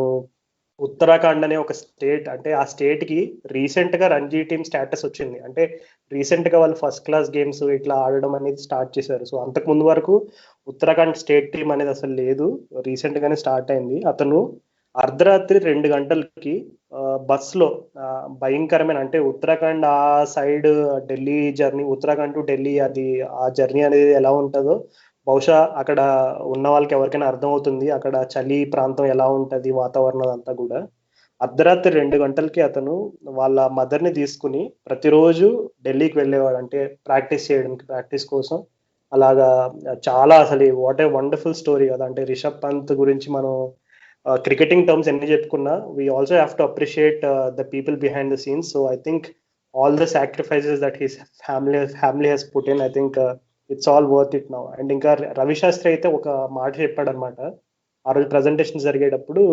ఉత్తరాఖండ్ అనే ఒక స్టేట్, అంటే ఆ స్టేట్ కి రీసెంట్ గా రంజీ టీమ్ స్టేటస్ వచ్చింది. అంటే రీసెంట్ గా వాళ్ళు ఫస్ట్ క్లాస్ గేమ్స్ ఇట్లా ఆడడం అనేది స్టార్ట్ చేశారు. సో అంతకు ముందు వరకు ఉత్తరాఖండ్ స్టేట్ టీం అనేది అసలు లేదు, రీసెంట్ గానే స్టార్ట్ అయింది. అతను అర్ధరాత్రి 2 గంటలకి బస్ లో భయంకరమైన, అంటే ఉత్తరాఖండ్ ఆ side Delhi journey, Uttarakhand to Delhi అది ఆ జర్నీ అనేది ఎలా ఉంటుందో బహుశా అక్కడ ఉన్న వాళ్ళకి ఎవరికైనా అర్థమవుతుంది. అక్కడ చలి ప్రాంతం ఎలా ఉంటుంది, వాతావరణం అంతా కూడా. అర్ధరాత్రి 2 గంటలకి అతను వాళ్ళ మదర్ని తీసుకుని ప్రతిరోజు ఢిల్లీకి వెళ్ళేవాడు, అంటే ప్రాక్టీస్ చేయడానికి, ప్రాక్టీస్ కోసం. అలాగా చాలా అసలు వాట్ ఏ వండర్ఫుల్ స్టోరీ కదా. అంటే రిషబ్ పంత్ గురించి మనం క్రికెటింగ్ టర్మ్స్ ఎన్ని చెప్పుకున్నా, we also have to appreciate the people behind the scenes. So I think all the sacrifices that his family he's put in, I think it's all worth it now. And ఇంకా రవి శాస్త్రి అయితే ఒక మాట చెప్పాడు అనమాట ఆ రోజు ప్రజెంటేషన్ జరిగేటప్పుడు.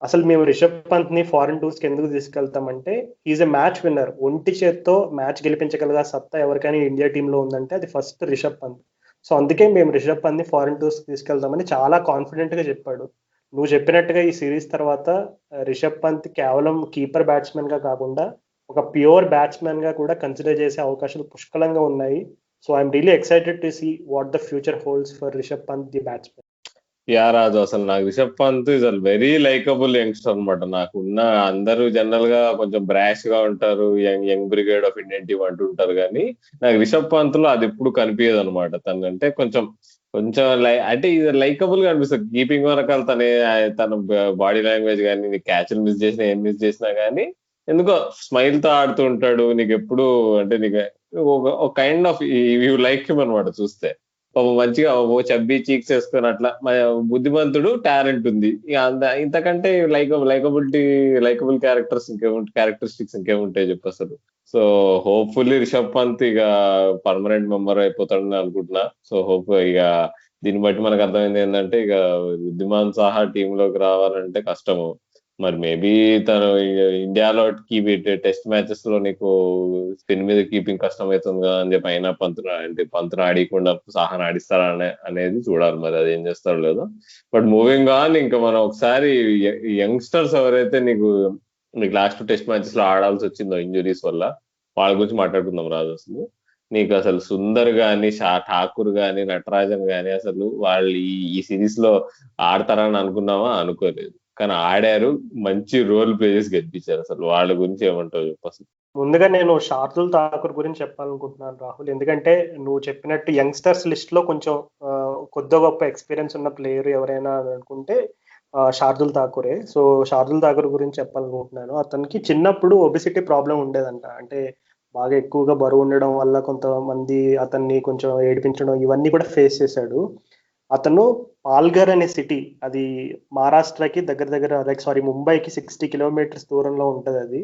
అసలు మేము రిషబ్ పంత్ ని ఫారెన్ టూర్స్ కి ఎందుకు తీసుకెళ్తామంటే, ఈజ్ ఎ మ్యాచ్ విన్నర్. ఒంటి చేత్తో మ్యాచ్ గెలిపించగలగా సత్తా ఎవరికైనా ఇండియా టీంలో ఉందంటే అది ఫస్ట్ రిషబ్ పంత్. సో అందుకే మేము రిషబ్ పంత్ ని ఫారెన్ టూర్స్ కి తీసుకెళ్తామని చాలా కాన్ఫిడెంట్ గా చెప్పాడు. నువ్వు చెప్పినట్టుగా ఈ సిరీస్ తర్వాత రిషబ్ పంత్ కేవలం కీపర్ బ్యాట్స్మెన్ గా కాకుండా ఒక ప్యూర్ బ్యాట్స్మెన్ గా కూడా కన్సిడర్ చేసే అవకాశాలు పుష్కలంగా ఉన్నాయి. So I'm really excited to see what the future holds for Rishabh Pant the batsman. Raju అసలు నాకు Rishabh Pant is very likable youngster అనమాట. నాకు ఉన్న అందరూ జనరల్ గా కొంచెం బ్రాష్ గా ఉంటారు, young brigade of Indian team అంటుంటారు, కానీ నాకు రిషబ్ పంత్ లో అది ఎప్పుడు కనిపించదు అనమాట. తను అంటే కొంచెం కొంచెం అంటే ఇది లైకబుల్ గా అనిపిస్తుంది. కీపింగ్ వరకాల తన బాడీ లాంగ్వేజ్ కానీ, క్యాచ్లు మిస్ చేసినా ఏం మిస్ చేసినా కానీ ఎందుకో స్మైల్ తో ఆడుతూ ఉంటాడు. నీకు ఎప్పుడు అంటే నీకు ఒక kind of you like him అనమాట చూస్తే. మంచిగా ఓ చబ్బీ చీక్స్ వేసుకొని అట్లా బుద్ధిమంతుడు, టాలెంట్ ఉంది. ఇక ఇంతకంటే లైకబుల్ క్యారెక్టరిస్టిక్స్ ఇంకేముంటాయి చెప్పు అసలు. సో హోప్ఫుల్లీ రిషబ్ పంత్ ఇక పర్మనెంట్ మెంబర్ అయిపోతాడని అనుకుంటున్నా. సో హోప్ ఇక దీన్ని బట్టి మనకు అర్థమైంది ఏంటంటే ఇక వృద్ధిమాన్ సాహా టీంలోకి రావాలంటే కష్టము. మరి మేబీ తను ఇండియాలో టెస్ట్ మ్యాచెస్ లో నీకు స్పిన్ మీద కీపింగ్ కష్టం అవుతుంది కదా అని చెప్పి అయినా పంతును ఆడికుండా సాహాను ఆడిస్తారా అనేది చూడాలి, మరి అది ఏం చేస్తారో లేదో. బట్ మూవింగ్ ఆన్, ఇంకా మనం ఒకసారి యంగ్స్టర్స్ ఎవరైతే నీకు లాస్ట్ టెస్ట్ మ్యాచెస్ లో ఆడాల్సి వచ్చిందో ఇంజురీస్ వల్ల, వాళ్ళ గురించి మాట్లాడుకుందాం రాజు. అసలు నీకు అసలు సుందర్ గాని, ఠాకూర్ గాని, నటరాజన్ గాని అసలు వాళ్ళు ఈ సిరీస్ లో ఆడతారని అనుకున్నావా? అనుకోలేదు, కానీ ఆడారు. మంచి రోల్ ప్లే చేసి గెలిపించారు. అసలు వాళ్ళ గురించి ఏమంటావు చెప్పు అసలు. ముందుగా నేను షార్దుల్ ఠాకూర్ గురించి చెప్పాలనుకుంటున్నాను రాహుల్. ఎందుకంటే నువ్వు చెప్పినట్టు యంగ్స్టర్స్ లిస్ట్ లో కొంచెం కొద్ది గొప్ప ఎక్స్పీరియన్స్ ఉన్న ప్లేయర్ ఎవరైనా అనుకుంటే షార్దుల్ ఠాకూరే. సో షార్దుల్ ఠాకూర్ గురించి చెప్పాలనుకుంటున్నాను. అతనికి చిన్నప్పుడు ఒబిసిటీ ప్రాబ్లం ఉండేదంట. అంటే బాగా ఎక్కువగా బరువు ఉండడం వల్ల కొంతమంది అతన్ని కొంచెం ఏడిపించడం ఇవన్నీ కూడా ఫేస్ చేశాడు. అతను పాల్ఘర్ అనే సిటీ, అది మహారాష్ట్రకి దగ్గర ముంబైకి 60 కిలోమీటర్స్ దూరంలో ఉంటుంది అది.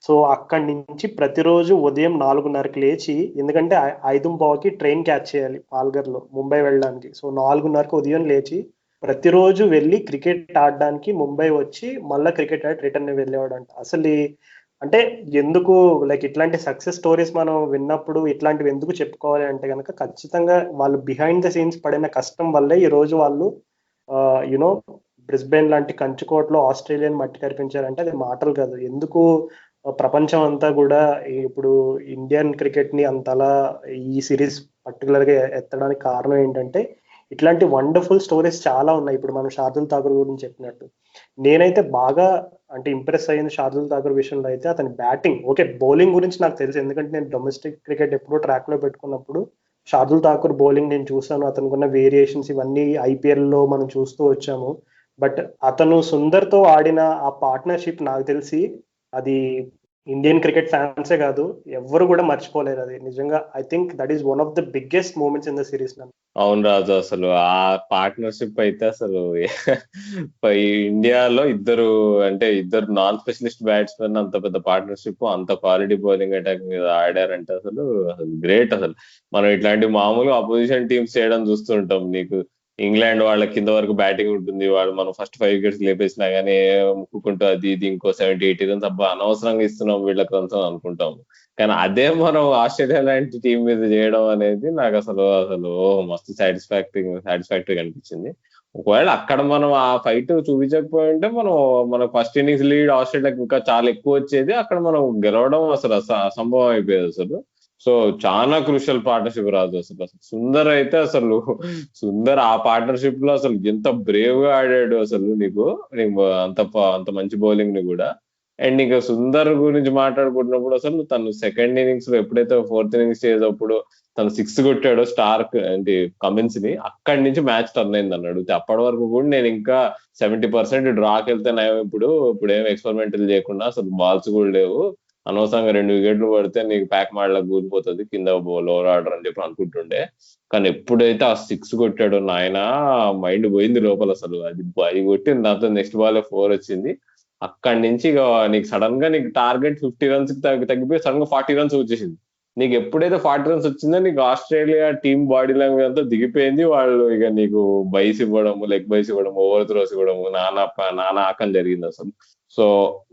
సో అక్కడి నుంచి ప్రతిరోజు ఉదయం 4:30కి లేచి, ఎందుకంటే 5:15కి ట్రైన్ క్యాచ్ చేయాలి పాల్ఘర్లో ముంబై వెళ్ళడానికి. సో 4:30కి ఉదయం లేచి ప్రతిరోజు వెళ్ళి క్రికెట్ ఆడడానికి ముంబై వచ్చి మళ్ళీ క్రికెట్ ఆడి రిటర్న్ వెళ్ళేవాడంట. అసలు అంటే ఎందుకు లైక్ ఇట్లాంటి సక్సెస్ స్టోరీస్ మనం విన్నప్పుడు ఇట్లాంటివి ఎందుకు చెప్పుకోవాలి అంటే కనుక, ఖచ్చితంగా వాళ్ళు బిహైండ్ ద సీన్స్ పడిన కష్టం వల్లే ఈ రోజు వాళ్ళు యునో బ్రిస్బెన్ లాంటి కంచుకోటలో ఆస్ట్రేలియన్ మట్టి కనిపించారంటే అది మాటలు కాదు. ఎందుకు ప్రపంచం అంతా కూడా ఇప్పుడు ఇండియన్ క్రికెట్ ని అంతలా ఈ సిరీస్ పర్టికులర్ గా ఎత్తడానికి కారణం ఏంటంటే, ఇట్లాంటి వండర్ఫుల్ స్టోరీస్ చాలా ఉన్నాయి. ఇప్పుడు మనం షార్దుల్ ఠాకూర్ గురించి చెప్పినట్టు, నేనైతే బాగా అంటే ఇంప్రెస్ అయ్యింది షార్దుల్ ఠాకూర్ విషయంలో అయితే అతని బ్యాటింగ్. ఓకే, బౌలింగ్ గురించి నాకు తెలుసు, ఎందుకంటే నేను డొమెస్టిక్ క్రికెట్ ఎప్పుడో ట్రాక్ లో పెట్టుకున్నప్పుడు షార్దుల్ ఠాకూర్ బౌలింగ్ నేను చూసాను. అతనికి ఉన్న వేరియేషన్స్ ఇవన్నీ ఐపీఎల్ లో మనం చూస్తూ వచ్చాము. బట్ అతను సుందర్తో ఆడిన ఆ పార్ట్నర్షిప్ నాకు తెలిసి అది ఇండియన్ క్రికెట్ ఫ్యాన్సే కాదు, ఎవరు కూడా మర్చిపోలేరు అది. నిజంగా I think that is one of the biggest moments in the series. అవును రాజు, అసలు ఆ పార్ట్నర్షిప్ అయితే అసలు ఈ ఇండియాలో ఇద్దరు నాన్ స్పెషలిస్ట్ బ్యాట్స్మెన్ అంత పెద్ద పార్ట్నర్షిప్, అంత క్వాలిటీ బౌలింగ్ అటాక్ మీద ఆడారంటే అసలు గ్రేట్. అసలు మనం ఇట్లాంటి మామూలు అపోజిషన్ టీమ్స్ చేయడం చూస్తుంటాం. నీకు ఇంగ్లాండ్ వాళ్ళ కింద వరకు బ్యాటింగ్ ఉంటుంది, వాళ్ళు మనం ఫస్ట్ 5 వికెట్స్ లేపేసినా గానీ ముక్కుంటూ అది ఇది ఇంకో 70-80 రన్స్ అబ్బా అనవసరంగా ఇస్తున్నాం వీళ్ళకి రన్స్ అని అనుకుంటాం. కానీ అదే మనం ఆస్ట్రేలియా లాంటి టీం మీద చేయడం అనేది నాకు అసలు మస్తు సాటిస్ఫాక్టరీ అనిపించింది. ఒకవేళ అక్కడ మనం ఆ ఫైట్ చూపించకపోయి ఉంటే మన ఫస్ట్ ఇన్నింగ్స్ లీడ్ ఆస్ట్రేలియాకి ఇంకా చాలా ఎక్కువ వచ్చేది, అక్కడ మనం గెలవడం అసలు అసంభవం అయిపోయేది అసలు. సో చాలా క్రూషియల్ పార్ట్నర్షిప్ రాజు. అసలు సుందర్ అయితే సుందర్ ఆ పార్ట్నర్షిప్ లో అసలు ఎంత బ్రేవ్ గా ఆడాడు అసలు. నీకు అంత మంచి బౌలింగ్ ని కూడా. అండ్ ఇంకా సుందర్ గురించి మాట్లాడుకుంటున్నప్పుడు అసలు తను సెకండ్ ఇన్నింగ్స్ లో ఎప్పుడైతే 4th ఇన్నింగ్స్ చేసేటప్పుడు తను 6 కొట్టాడో స్టార్క్ అంటే కమిన్స్ ని, అక్కడి నుంచి మ్యాచ్ టర్న్ అయింది అని అడిగితే అప్పటి వరకు కూడా నేను ఇంకా 70% డ్రాకి వెళ్తే నయం, ఇప్పుడేం ఎక్స్పెరిమెంటల్ చేయకుండా అసలు బాల్స్ కూడా లేవు, అనవసరంగా 2 వికెట్లు పడితే నీకు ప్యాక్ మాడలకు కూలిపోతుంది కింద లోవర్ ఆర్డర్ అని చెప్పి అనుకుంటుండే. కానీ ఎప్పుడైతే ఆ 6 కొట్టాడో నాయన మైండ్ పోయింది లోపల. అసలు అది కొట్టింది, దాంతో నెక్స్ట్ బాల్ 4 వచ్చింది. అక్కడి నుంచి ఇక నీకు సడన్ గా నీకు టార్గెట్ 50 రన్స్ తగ్గిపోయి సడన్ గా 40 రన్స్ వచ్చేసింది. నీకు ఎప్పుడైతే 40 రన్స్ వచ్చిందో నీకు ఆస్ట్రేలియా టీం బాడీ లాంగ్వేజ్ అంతా దిగిపోయింది. వాళ్ళు ఇక నీకు బైస్ ఇవ్వడము, లెగ్ బైస్ ఇవ్వడము, ఓవర్ త్రోస్ ఇవ్వడము, నానా ఆకం జరిగింది అసలు. సో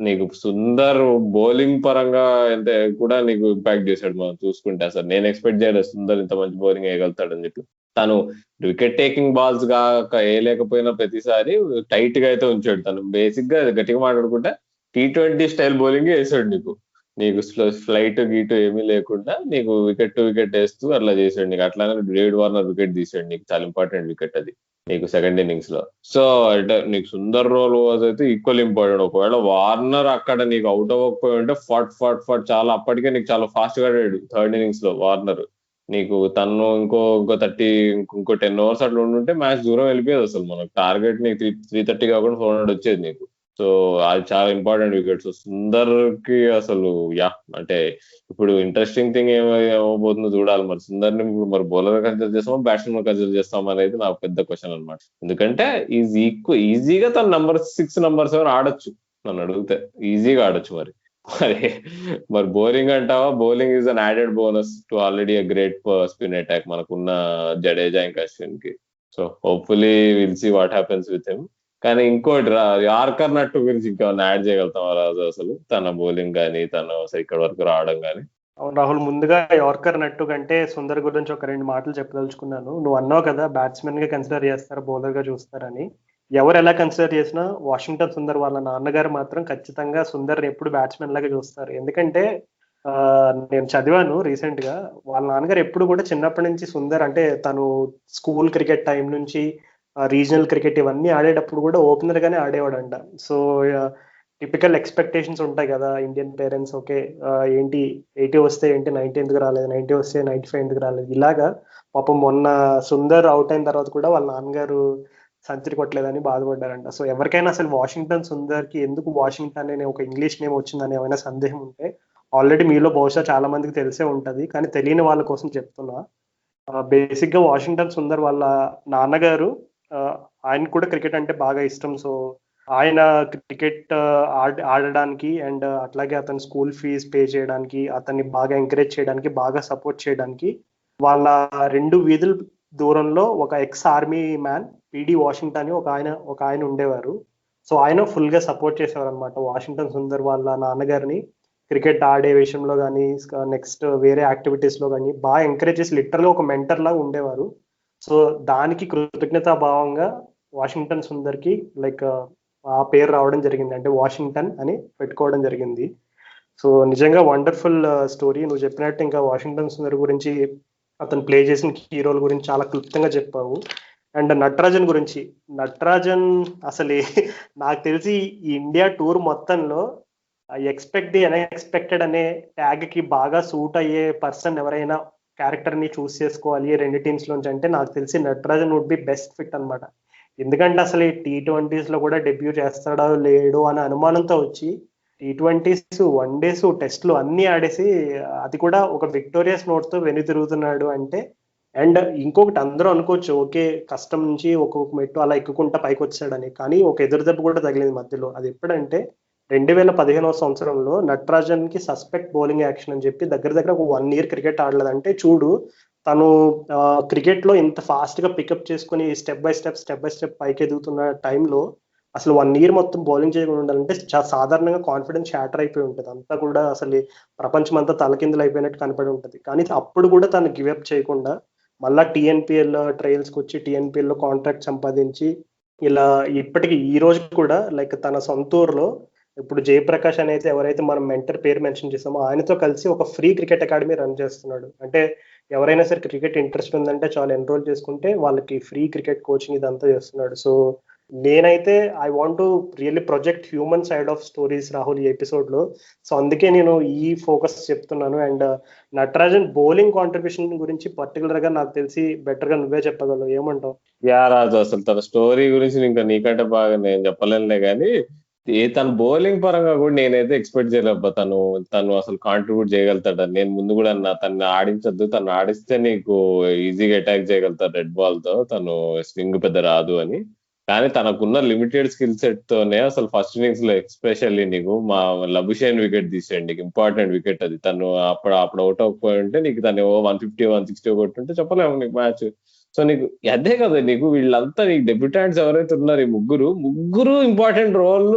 నీకు సుందర్ బౌలింగ్ పరంగా ఎంత కూడా నీకు ఇంపాక్ట్ చేశాడు మనం చూసుకుంటే. అసలు నేను ఎక్స్పెక్ట్ చేయలేదు సుందర్ ఇంత మంచి బౌలింగ్ వేయగలుగుతాడని చెప్పి. తను వికెట్ టేకింగ్ బాల్స్ కాక వేయలేకపోయినా ప్రతిసారి టైట్ గా అయితే ఉంచాడు. తను బేసిక్ గా గట్టిగా మాట్లాడుకుంటే T20 స్టైల్ బౌలింగ్ వేసాడు. నీకు ఫ్లైట్ గీటు ఏమీ లేకుండా నీకు వికెట్ టు వికెట్ వేస్తూ అట్లా చేసాడు. నీకు అట్లానే డేవిడ్ వార్నర్ వికెట్ తీసాడు, నీకు చాలా ఇంపార్టెంట్ వికెట్ అది నీకు సెకండ్ ఇన్నింగ్స్ లో. సో అంటే నీకు సుందర్ రోల్ అయితే ఈక్వల్ ఇంపార్టెంట్. ఒకవేళ వార్నర్ అక్కడ నీకు అవుట్ అవ్వకపోయి ఉంటే ఫట్ చాలా అప్పటికే నీకు చాలా ఫాస్ట్ గా ఆడాడు 3rd ఇన్నింగ్స్ లో వార్నర్. నీకు తను ఇంకో 10 ఓవర్స్ అట్లా ఉండుంటే మ్యాచ్ దూరం వెళ్ళిపోయేది. అసలు మనకు టార్గెట్ నీకు 330 కాకుండా 400 వచ్చేది నీకు. సో అది చాలా ఇంపార్టెంట్ వికెట్స్ సుందర్ కి అసలు. అంటే ఇప్పుడు ఇంట్రెస్టింగ్ థింగ్ ఏమవబోతుందో చూడాలి. మరి సుందర్ ని మరి బౌలర్ కన్సిడర్ చేస్తామో బ్యాట్స్మెన్ కన్సిడర్ చేస్తాం అనేది నాకు పెద్ద క్వశ్చన్ అనమాట. ఎందుకంటే ఈజీగా తన నెంబర్ 6 నెంబర్ 7 ఆడొచ్చు, నన్ను అడిగితే ఈజీగా ఆడొచ్చు. మరి బౌలింగ్ అంటావా? Bowling is an added bonus to already a great spin attack మనకున్న జడేజా ఇంకా అశ్విన్ కి. So hopefully will see what happens with him. కానీ ఇంకోటి యార్కర్ నట్టు గురించి ఇంకా యాడ్ చేయగలుగుతాం రాజు? అసలు తన బౌలింగ్ కానీ తను ఇక్కడ వరకు రావడం కానీ. అవును రాహుల్, ముందుగా యార్కర్ నట్టు కంటే సుందర్ గురించి ఒక 2 మాటలు చెప్పదలుచుకున్నాను. నువ్వు అన్నావు కదా బ్యాట్స్మెన్ గా కన్సిడర్ చేస్తారు, బౌలర్ గా చూస్తారని. ఎవరు ఎలా కన్సిడర్ చేసినా వాషింగ్టన్ సుందర్ వాళ్ళ నాన్నగారు మాత్రం ఖచ్చితంగా సుందర్ ఎప్పుడు బ్యాట్స్మెన్ లాగా చూస్తారు. ఎందుకంటే నేను చదివాను రీసెంట్ గా, వాళ్ళ నాన్నగారు ఎప్పుడు కూడా చిన్నప్పటి నుంచి సుందర్ అంటే తను స్కూల్ క్రికెట్ టైం నుంచి రీజనల్ క్రికెట్ ఇవన్నీ ఆడేటప్పుడు కూడా ఓపెనర్ గానే ఆడేవాడంట. సో టిపికల్ ఎక్స్పెక్టేషన్స్ ఉంటాయి కదా ఇండియన్ పేరెంట్స్, ఓకే ఏంటి 80 వస్తే ఏంటి 90 ఎందుకు రాలేదు, 90 వస్తే 95 ఎందుకు రాలేదు, ఇలాగా. పాపం మొన్న సుందర్ అవుట్ అయిన తర్వాత కూడా వాళ్ళ నాన్నగారు సెంచరీ కొట్టలేదని బాధపడ్డారంట. సో ఎవరికైనా అసలు వాషింగ్టన్ సుందర్ కి ఎందుకు వాషింగ్టన్ అనే ఒక ఇంగ్లీష్ నేమ్ వచ్చిందని ఏమైనా సందేహం ఉంటే ఆల్రెడీ మీలో బహుశా చాలా మందికి తెలిసే ఉంటది, కానీ తెలియని వాళ్ళ కోసం చెప్తున్నా. బేసిక్ గా వాషింగ్టన్ సుందర్ వాళ్ళ నాన్నగారు, ఆయన కూడా క్రికెట్ అంటే బాగా ఇష్టం. సో ఆయన క్రికెట్ ఆడడానికి అండ్ అట్లాగే అతని స్కూల్ ఫీజ్ పే చేయడానికి, అతన్ని బాగా ఎంకరేజ్ చేయడానికి, బాగా సపోర్ట్ చేయడానికి వాళ్ళ 2 వీధుల దూరంలో ఒక ఎక్స్ ఆర్మీ మ్యాన్ పిడి వాషింగ్టన్ అని ఒక ఆయన ఉండేవారు. సో ఆయన ఫుల్ గా సపోర్ట్ చేసేవారు అనమాట వాషింగ్టన్ సుందర్ వాళ్ళ నాన్నగారిని క్రికెట్ ఆడే విషయంలో కానీ, నెక్స్ట్ వేరే యాక్టివిటీస్ లో కానీ బాగా ఎంకరేజ్ చేసి లిటరల్ ఒక మెంటర్ లాగా ఉండేవారు. సో దానికి కృతజ్ఞతా భావంగా వాషింగ్టన్ సుందర్ కి లైక్ ఆ పేరు రావడం జరిగింది, అంటే వాషింగ్టన్ అని పెట్టుకోవడం జరిగింది. సో నిజంగా వండర్ఫుల్ స్టోరీ. నువ్వు చెప్పినట్టు ఇంకా వాషింగ్టన్ సుందర్ గురించి, అతను ప్లే చేసిన హీరోల గురించి చాలా క్లుప్తంగా చెప్పావు. అండ్ నటరాజన్ గురించి, నటరాజన్ అసలు నాకు తెలిసి ఈ ఇండియా టూర్ మొత్తంలో ఎక్స్పెక్ట్ ది అన్ఎక్స్పెక్టెడ్ అనే ట్యాగ్ కి బాగా సూట్ అయ్యే పర్సన్ ఎవరైనా క్యారెక్టర్ ని చూస్ చేసుకోవాలి 2 టీమ్స్ లోంచి అంటే నాకు తెలిసి Natarajan would be best fit అనమాట. ఎందుకంటే అసలు ఈ T20s లో కూడా డెబ్యూ చేస్తాడో లేడో అనే అనుమానంతో వచ్చి T20s, వన్డేస్, టెస్ట్లు అన్ని ఆడేసి అది కూడా ఒక విక్టోరియస్ నోట్ తో వెనుతిరుగుతున్నాడు అంటే. అండ్ ఇంకొకటి అందరూ అనుకోవచ్చు, ఓకే కష్టం నుంచి ఒక్కొక్క మెట్టు అలా ఎక్కుకుంటా పైకి వచ్చాడని, కానీ ఒక ఎదురు దెబ్బ కూడా తగిలింది మధ్యలో. అది ఎప్పుడంటే 2015 సంవత్సరంలో నటరాజన్ కి సస్పెక్ట్ బౌలింగ్ యాక్షన్ అని చెప్పి దగ్గర దగ్గర ఒక 1 year క్రికెట్ ఆడలేదంటే చూడు. తను క్రికెట్ లో ఇంత ఫాస్ట్ గా పికప్ చేసుకుని స్టెప్ బై స్టెప్ పైకి ఎదుగుతున్న టైంలో అసలు 1 year మొత్తం బౌలింగ్ చేయకుండా ఉండాలంటే చాలా సాధారణంగా కాన్ఫిడెన్స్ షాటర్ అయిపోయి ఉంటుంది. అంతా కూడా అసలు ప్రపంచం అంతా తలకిందులు అయిపోయినట్టు కనపడి ఉంటుంది. కానీ అప్పుడు కూడా తను గివప్ చేయకుండా మళ్ళా టీఎన్పిఎల్ ట్రయల్స్కి వచ్చి టీఎన్పిఎల్ లో కాంట్రాక్ట్ సంపాదించి ఇలా ఇప్పటికి ఈ రోజు కూడా లైక్ తన సొంత ఊర్లో ఇప్పుడు జయప్రకాష్ అనేది ఎవరైతే మనం మెంటర్ పేరు మెన్షన్ చేస్తామో ఆయనతో కలిసి ఒక ఫ్రీ క్రికెట్ అకాడమీ రన్ చేస్తున్నాడు. అంటే ఎవరైనా సరే క్రికెట్ ఇంట్రెస్ట్ ఉందంటే చాలా ఎన్రోల్ చేసుకుంటే వాళ్ళకి ఫ్రీ క్రికెట్ కోచింగ్ ఇదంతా చేస్తున్నాడు. సో నేనైతే I want to really project human side of stories Rahul ఈ ఎపిసోడ్ లో. సో అందుకే నేను ఈ ఫోకస్ చెప్తున్నాను. అండ్ నటరాజన్ బౌలింగ్ కాంట్రిబ్యూషన్ గురించి పర్టికులర్ గా నాకు తెలిసి బెటర్ గా నువ్వే చెప్పగలవు, ఏమంటావు? రాజు అసలు తన స్టోరీ గురించి ఇంకా నీకంటే బాగా నేను చెప్పలేనులే కానీ తన బౌలింగ్ పరంగా కూడా నేనైతే ఎక్స్పెక్ట్ చేయలేబ్బా. తను అసలు కాంట్రిబ్యూట్ చేయగలుగుతాడని నేను ముందు కూడా అన్నా. తను ఆడించద్దు, తను ఆడిస్తే నీకు ఈజీగా అటాక్ చేయగలుగుతాడు రెడ్ బాల్ తో, తను స్వింగ్ పెద్ద రాదు అని. కానీ తనకున్న లిమిటెడ్ స్కిల్ సెట్ తోనే అసలు ఫస్ట్ ఇన్నింగ్స్ లో ఎక్స్పెషల్లీ నీకు మా లబుషేన్ వికెట్ తీసేయండి, నీకు ఇంపార్టెంట్ వికెట్ అది. తను అప్పుడు అవుట్ అవ్వకపోయి ఉంటే నీకు తను 150 160 కొట్టుంటే చెప్పలేము నీకు మ్యాచ్. సో నీకు అదే కదా, నీకు వీళ్ళంతా నీకు డెబ్యూటాంట్స్ ఎవరైతే ఉన్నారు ఈ ముగ్గురు important roles,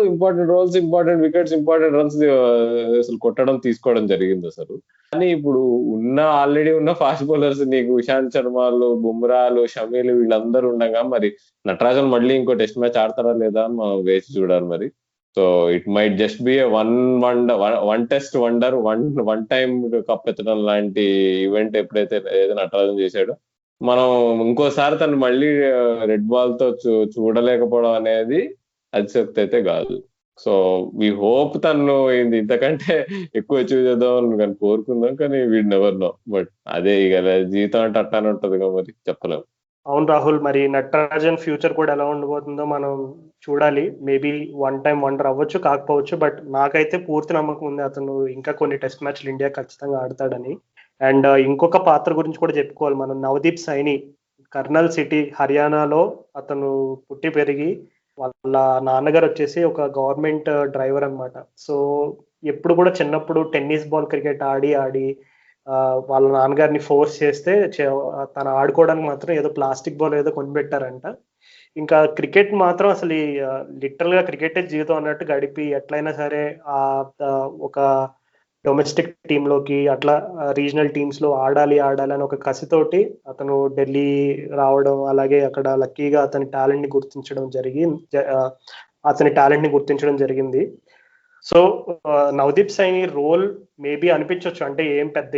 important wickets, important runs అసలు కొట్టడం తీసుకోవడం జరిగింది అసలు. కానీ ఇప్పుడు ఆల్రెడీ ఉన్న ఫాస్ట్ బౌలర్స్ నీకు ఇషాంత్ శర్మలు, బుమ్రాలు, షమీలు వీళ్ళందరూ ఉండగా మరి నటరాజన్ మళ్ళీ ఇంకో టెస్ట్ మ్యాచ్ ఆడతారా లేదా అని మనం వేచి చూడాలి మరి. So it might just be one test wonder, one time cup ఎత్తడం లాంటి ఈవెంట్ ఎప్పుడైతే ఏదైనా నటరాజన్ చేశాడో మనం ఇంకోసారి తను మళ్ళీ రెడ్ బాల్ తో చూడలేకపోవడం అనేది అతిశక్తి అయితే కాదు. సో వీ హోప్ తను ఇంతకంటే ఎక్కువ అచీవ్ చేద్దాం కానీ కోరుకుందాం, కానీ వీడ్ నెవర్ నో. బట్ అదే ఇక జీవితం అంటే అట్టానే ఉంటది కదా, మరి చెప్పలేము. అవును రాహుల్, మరి నటరాజన్ ఫ్యూచర్ కూడా ఎలా ఉండబోతుందో మనం చూడాలి. మేబీ వన్ టైం వండర్ అవ్వచ్చు, కాకపోవచ్చు. బట్ నాకైతే పూర్తి నమ్మకం ఉంది అతను ఇంకా కొన్ని టెస్ట్ మ్యాచ్లు ఇండియా ఖచ్చితంగా ఆడతాడని. అండ్ ఇంకొక పాత్ర గురించి కూడా చెప్పుకోవాలి మనం, నవదీప్ సైని. కర్నల్ సిటీ హర్యానాలో అతను పుట్టి పెరిగి వాళ్ళ నాన్నగారు వచ్చేసి ఒక గవర్నమెంట్ డ్రైవర్ అనమాట. సో ఎప్పుడు కూడా చిన్నప్పుడు టెన్నిస్ బాల్ క్రికెట్ ఆడి వాళ్ళ నాన్నగారిని ఫోర్స్ చేస్తే తను ఆడుకోవడానికి మాత్రం ఏదో ప్లాస్టిక్ బాల్ ఏదో కొనిపెట్టారంట. ఇంకా క్రికెట్ మాత్రం అసలు లిటరల్ గా క్రికెటే జీవితం అన్నట్టు గడిపి ఎట్లయినా సరే ఒక డొమెస్టిక్ టీంలోకి అట్లా రీజనల్ టీమ్స్ లో ఆడాలి అని ఒక కసితోటి అతను ఢిల్లీ రావడం, అలాగే అక్కడ లక్కీగా అతని టాలెంట్ ని గుర్తించడం జరిగింది. So Navdeep Saini role maybe అనిపించవచ్చు, అంటే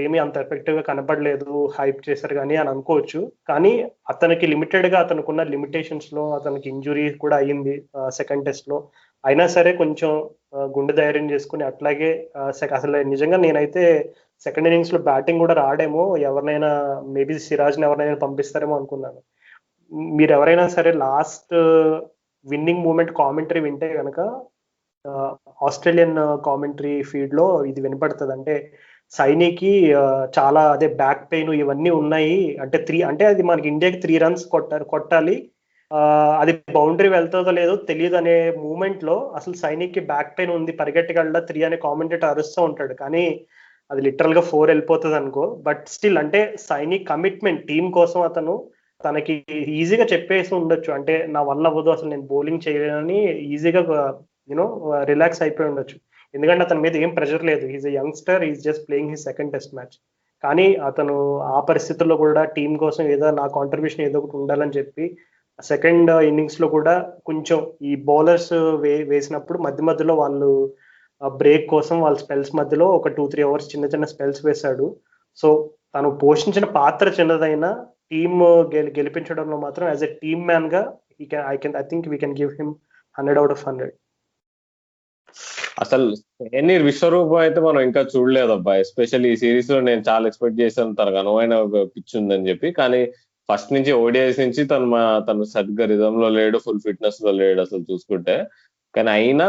ఏమీ అంత ఎఫెక్టివ్ గా కనపడలేదు, హైప్ చేశారు కానీ అని అనుకోవచ్చు. కానీ అతనికి లిమిటెడ్ గా అతనుకున్న లిమిటేషన్స్ లో అతనికి ఇంజురీ కూడా అయ్యింది సెకండ్ టెస్ట్ లో. అయినా సరే కొంచెం గుండె ధైర్యం చేసుకుని అట్లాగే అసలు నిజంగా నేనైతే సెకండ్ ఇన్నింగ్స్ లో బ్యాటింగ్ కూడా రాడేమో, ఎవరినైనా మేబీ సిరాజ్ని ఎవరినైనా పంపిస్తారేమో అనుకున్నాను. మీరు ఎవరైనా సరే లాస్ట్ విన్నింగ్ మూమెంట్ కామెంటరీ వింటే కనుక ఆస్ట్రేలియన్ కామెంటరీ ఫీడ్ లో ఇది వినపడుతుంది. అంటే సైనికి చాలా అదే బ్యాక్ పెయిన్ ఇవన్నీ ఉన్నాయి, అంటే అది మనకి ఇండియాకి 3 runs కొట్టాలి, అది బౌండరీ వెళ్తుందో లేదో తెలియదు అనే మూమెంట్ లో అసలు సైనికి బ్యాక్ పెయిన్ ఉంది, పరిగెట్టగలడా 3 అనే కామెంటేటర్ అరుస్తూ ఉంటాడు. కానీ అది లిటరల్ గా 4 వెళ్ళిపోతుంది అనుకో. బట్ స్టిల్ అంటే సైనిక్ కమిట్మెంట్ టీం కోసం అతను తనకి ఈజీగా చెప్పేసి ఉండొచ్చు, అంటే నా వల్ల అవ్వదు అసలు నేను బౌలింగ్ చేయలేనని ఈజీగా రిలాక్స్ అయిపోయి ఉండొచ్చు. ఎందుకంటే అతని మీద ఏం ప్రెషర్ లేదు, is a youngster, is just playing his second test match. కానీ అతను ఆ పరిస్థితుల్లో కూడా టీం కోసం ఏదో నా కాంట్రిబ్యూషన్ ఏదో ఒకటి ఉండాలని చెప్పి సెకండ్ ఇన్నింగ్స్ లో కూడా కొంచెం ఈ బౌలర్స్ వేసినప్పుడు మధ్యలో వాళ్ళు బ్రేక్ కోసం వాళ్ళ స్పెల్స్ మధ్యలో ఒక 2-3 అవర్స్ చిన్న స్పెల్స్ వేశాడు. సో తను పోషించిన పాత్ర చిన్నదైనా టీమ్ గెలిపించడంలో మాత్రం యాజ్ ఎ టీమ్ మ్యాన్ గా I think we can give him 100 out of 100. అసలు ఎన్ని విశ్వరూపం అయితే మనం ఇంకా చూడలేదు అబ్బా. ఎస్పెషల్లీ ఈ సిరీస్ లో నేను చాలా ఎక్స్పెక్ట్ చేశాను తనకు అనువైన పిచ్ ఉందని చెప్పి. కానీ ఫస్ట్ నుంచి ఓడిఐస్ నుంచి తను సరిగ్గా రిజమ్ లో లేడు, ఫుల్ ఫిట్నెస్ లో లేడు అసలు చూసుకుంటే. కానీ అయినా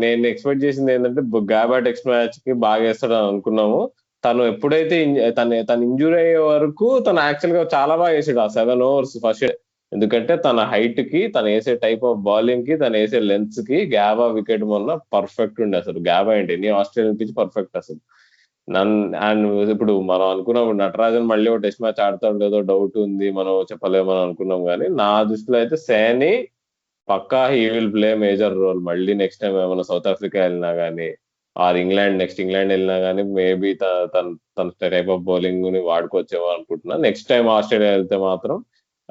నేను ఎక్స్పెక్ట్ చేసింది ఏంటంటే గాబా టెస్ట్ మ్యాచ్ కి బాగా వేస్తాడు అని అనుకున్నాము. తను ఎప్పుడైతే తను ఇంజూరీ అయ్యే వరకు తను యాక్చువల్ గా చాలా బాగా వేసాడు ఆ 7 overs ఫస్ట్. ఎందుకంటే తన హైట్ కి, తను వేసే టైప్ ఆఫ్ బౌలింగ్ కి, తను వేసే లెన్స్ కి గాబా వికెట్ మొన్న పర్ఫెక్ట్ ఉండే. అసలు గాబా ఏంటి నీ ఆస్ట్రేలియన్ పిచ్ పర్ఫెక్ట్ అసలు. అండ్ ఇప్పుడు మనం అనుకున్నాం నటరాజన్ మళ్ళీ ఒక టెస్ట్ మ్యాచ్ ఆడతాడు లేదో డౌట్ ఉంది, మనం చెప్పలేమని అనుకున్నాం. కానీ నా దృష్టిలో అయితే సైని పక్కా he will play major role. మళ్ళీ నెక్స్ట్ టైం ఏమైనా సౌత్ ఆఫ్రికా వెళ్ళినా గానీ, ఆర్ నెక్స్ట్ ఇంగ్లాండ్ వెళ్ళినా గానీ మేబీ తన టైప్ ఆఫ్ బౌలింగ్ ని వాడుకోవచ్చేమో అనుకుంటున్నా. నెక్స్ట్ టైం ఆస్ట్రేలియా వెళ్తే మాత్రం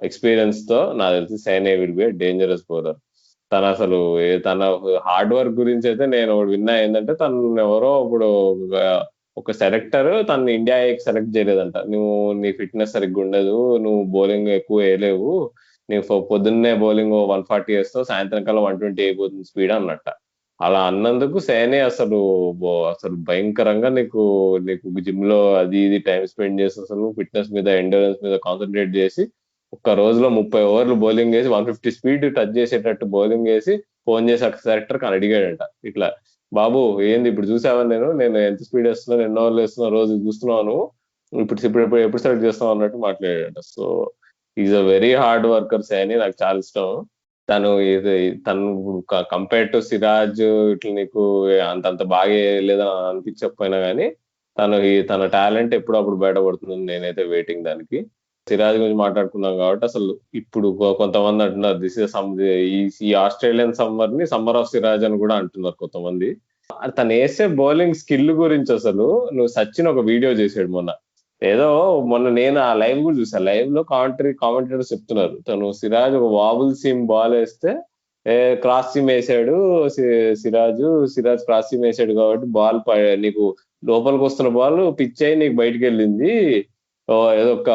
ఎక్స్పీరియన్స్ తో నాకు తెలిసి Saini will be dangerous bowler. తను అసలు తన హార్డ్ వర్క్ గురించి అయితే నేను విన్నా ఏంటంటే తను ఎవరో ఇప్పుడు ఒక సెలెక్టర్ తను ఇండియాకి సెలెక్ట్ చేయలేదంట. నువ్వు నీ ఫిట్నెస్ సరిగ్గా ఉండదు, నువ్వు బౌలింగ్ ఎక్కువ వేయలేవు, నీవు పొద్దున్నే బౌలింగ్ 140 వేస్తావు, సాయంత్రం కల్లా 120 అయిపోతుంది స్పీడ్ అన్నట్ట. అలా అన్నందుకు సైని అసలు భయంకరంగా నీకు నీకు జిమ్ లో అది ఇది టైం స్పెండ్ చేసి అసలు ఫిట్నెస్ మీద ఎండోరెన్స్ మీద కాన్సన్ట్రేట్ చేసి ఒక్క రోజులో 30 ఓవర్లు బౌలింగ్ వేసి 150 స్పీడ్ టచ్ చేసేటట్టు బౌలింగ్ వేసి ఫోన్ చేసి సెలెక్టర్ కానీ అడిగాడంట, ఇట్లా బాబు ఏంది ఇప్పుడు చూసావా, నేను ఎంత స్పీడ్ వేస్తున్నాను, ఎన్నో ఓవర్లు వేస్తున్నా, రోజు చూస్తున్నాను, ఎప్పుడు సెలెక్ట్ చేస్తావు అన్నట్టు మాట్లాడాడంట. So is a very hard worker Saini, నాకు చాలా ఇష్టం. తను కంపేర్ టు సిరాజ్ ఇట్లా నీకు అంతంత బాగా లేదని అనిపించకపోయినా గానీ తన టాలెంట్ ఎప్పుడు అప్పుడు బయటపడుతుంది. నేనైతే వెయిటింగ్ దానికి. సిరాజ్ గురించి మాట్లాడుకున్నాం కాబట్టి అసలు ఇప్పుడు కొంతమంది అంటున్నారు దిస్ ఇస్ ఈ ఆస్ట్రేలియన్ సమ్మర్ ని సమ్మర్ ఆఫ్ సిరాజ్ అని కూడా అంటున్నారు కొంతమంది. తను వేసే బౌలింగ్ స్కిల్ గురించి అసలు నువ్వు సచిన్ ఒక వీడియో చేసాడు మొన్న నేను ఆ లైవ్ కూడా చూసాను. లైవ్ లో కామెంటేటర్స్ చెప్తున్నారు తను సిరాజ్ ఒక వాబుల్ సీమ్ బాల్ వేస్తే క్రాస్ సీమ్ వేసాడు సిరాజ్ క్రాస్ సీమ్ వేసాడు కాబట్టి బాల్ నీకు లోపలికి వస్తున్న బాల్ పిచ్ అయి నీకు బయటకు వెళ్ళింది, ఏదో ఒక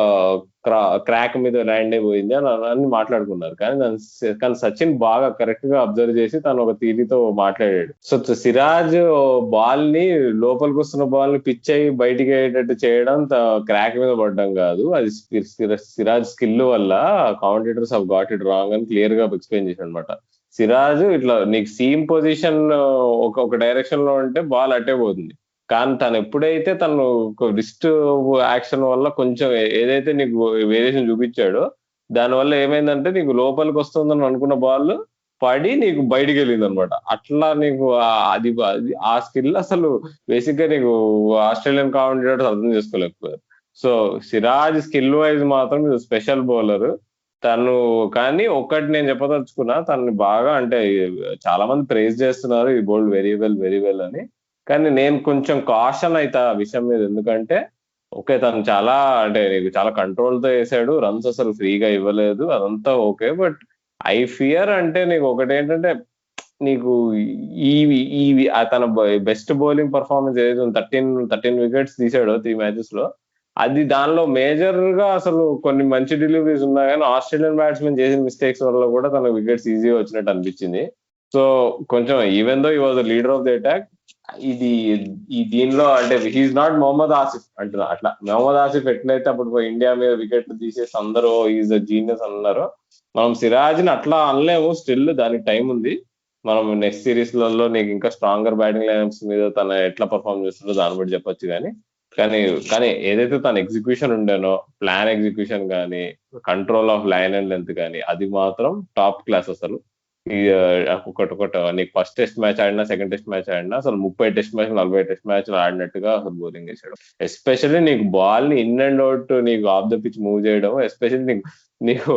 క్రాక్ మీద ల్యాండ్ అయిపోయింది అని మాట్లాడుకున్నారు. కానీ సచిన్ బాగా కరెక్ట్ గా అబ్జర్వ్ చేసి తను ఒక థియరీతో మాట్లాడాడు. సో సిరాజ్ బాల్ ని లోపలికి వస్తున్న బాల్ ని పిచ్ అయ్యి బయటికి అయ్యేటట్టు చేయడం క్రాక్ మీద పడడం కాదు, అది సిరాజ్ స్కిల్ వల్ల commentators have got it wrong అని క్లియర్ గా ఎక్స్ప్లెయిన్ చేశాడు అనమాట. సిరాజ్ ఇట్లా నీకు సీమ్ పొజిషన్ ఒక డైరెక్షన్ లో ఉంటే బాల్ అట్టే పోతుంది, కానీ తను ఎప్పుడైతే తను రిస్ట్ యాక్షన్ వల్ల కొంచెం ఏదైతే నీకు వేరియేషన్ చూపించాడో దానివల్ల ఏమైందంటే నీకు లోపలికి వస్తుందని అనుకున్న బాల్ పడి నీకు బయటికి వెళ్ళింది అనమాట. అట్లా నీకు అది ఆ స్కిల్ అసలు బేసిక్ గా నీకు ఆస్ట్రేలియన్ కామెంటేటర్స్ అర్థం చేసుకోలేకపోయారు. సో సిరాజ్ స్కిల్ వైజ్ మాత్రం ఇది స్పెషల్ బౌలర్ తను. కానీ ఒక్కటి నేను చెప్పదలుచుకున్నా, తనని బాగా అంటే చాలా మంది ప్రైజ్ చేస్తున్నారు ఈ బౌల్డ్ వెరీ వెల్ అని, కానీ నేను కొంచెం కాషన్ అయితే ఆ విషయం మీద. ఎందుకంటే ఓకే తను చాలా అంటే నీకు చాలా కంట్రోల్ తో వేసాడు, రన్స్ అసలు ఫ్రీగా ఇవ్వలేదు, అదంతా ఓకే. బట్ ఐ ఫియర్ అంటే నీకు ఒకటి ఏంటంటే నీకు తన బెస్ట్ బౌలింగ్ పర్ఫార్మెన్స్ ఏదైతే 13 వికెట్స్ తీసాడో 3 మ్యాచెస్ లో, అది దానిలో మేజర్ గా అసలు కొన్ని మంచి డెలివరీస్ ఉన్నా కానీ ఆస్ట్రేలియన్ బ్యాట్స్మెన్ చేసిన మిస్టేక్స్ వల్ల కూడా తన వికెట్స్ ఈజీగా వచ్చినట్టు అనిపించింది. సో కొంచెం even though he was the leader of the attack, దీనిలో అంటే హీఈస్ నాట్ మొహమ్మద్ ఆసిఫ్ అంటున్నా. అట్లా మొహమ్మద్ ఆసిఫ్ ఎట్లయితే అప్పుడు ఇండియా మీద వికెట్లు తీసేసి అందరూ ఈజ్ అ జీనియస్ అన్నారు, మనం సిరాజ్ ని అట్లా అనలేము. స్టిల్ దానికి టైం ఉంది. మనం నెక్స్ట్ సిరీస్ లలో నీకు ఇంకా స్ట్రాంగర్ బ్యాటింగ్ లైనప్స్ మీద తన ఎట్లా పర్ఫార్మ్ చేస్తుందో దాన్ని బట్టి చెప్పొచ్చు. కానీ ఏదైతే తన ఎగ్జిక్యూషన్ ఉండేనో, ప్లాన్ ఎగ్జిక్యూషన్ కానీ, control of line and length కానీ, అది మాత్రం టాప్ క్లాస్ అసలు. ఒకటి నీకు ఫస్ట్ టెస్ట్ మ్యాచ్ ఆడినా, సెకండ్ టెస్ట్ మ్యాచ్ ఆడినా అసలు 30 టెస్ట్ మ్యాచ్ 40 టెస్ట్ మ్యాచ్లు ఆడినట్టుగా అసలు బౌలింగ్ వేసాడు. ఎస్పెషల్లీ నీకు బాల్ ని ఇన్ అండ్ అవుట్ నీకు ఆఫ్ ద పిచ్ మూవ్ చేయడం, ఎస్పెషల్లీ నీకు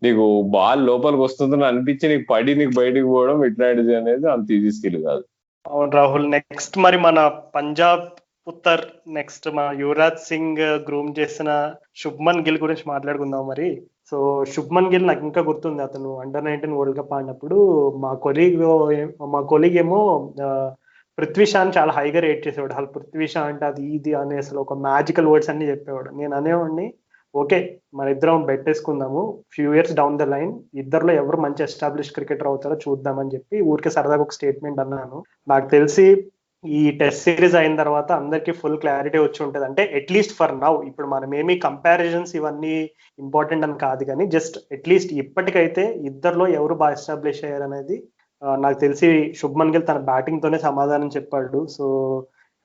నీకు బాల్ లోపలికి వస్తుందని అనిపించి నీకు పడి నీకు బయటకు పోవడం, ఇట్లాంటిది అనేది అంత ఈజీ స్కిల్ కాదు. అవును రాహుల్. నెక్స్ట్ మరి మన పంజాబ్ ఉత్తర్ నెక్స్ట్ మన యువరాజ్ సింగ్ గ్రూమ్ చేసిన శుభ్మన్ గిల్ గురించి మాట్లాడుకుందాం మరి. సో శుభ్మన్ గిల్ నాకు ఇంకా గుర్తుంది, అతను అండర్-19 వరల్డ్ కప్ ఆడినప్పుడు మా కొలీగ్ ఏమో పృథ్వీ షాని చాలా హైగా రేట్ చేసేవాడు. అసలు పృథ్వీ షా అంటే అది ఇది అని అసలు ఒక మ్యాజికల్ వర్డ్స్ అన్ని చెప్పేవాడు. నేను అనేవాడిని ఓకే మన ఇద్దరం బెట్ వేసుకుందాము, few years down the line ఇద్దరులో ఎవరు మంచి ఎస్టాబ్లిష్ క్రికెటర్ అవుతారో చూద్దామని చెప్పి ఊరికే సరదాగా ఒక స్టేట్మెంట్ అన్నాను. నాకు తెలిసి ఈ టెస్ట్ సిరీస్ అయిన తర్వాత అందరికి ఫుల్ క్లారిటీ వచ్చి ఉంటుంది. అంటే అట్లీస్ట్ ఫర్ నౌ, ఇప్పుడు మనం ఏమి కంపారిజన్స్ ఇవన్నీ ఇంపార్టెంట్ అని కాదు, కానీ జస్ట్ అట్లీస్ట్ ఇప్పటికైతే ఇద్దరులో ఎవరు బాగా ఎస్టాబ్లిష్ అయ్యారనేది నాకు తెలిసి శుభ్మన్ గిల్ తన బ్యాటింగ్ తోనే సమాధానం చెప్పాడు. సో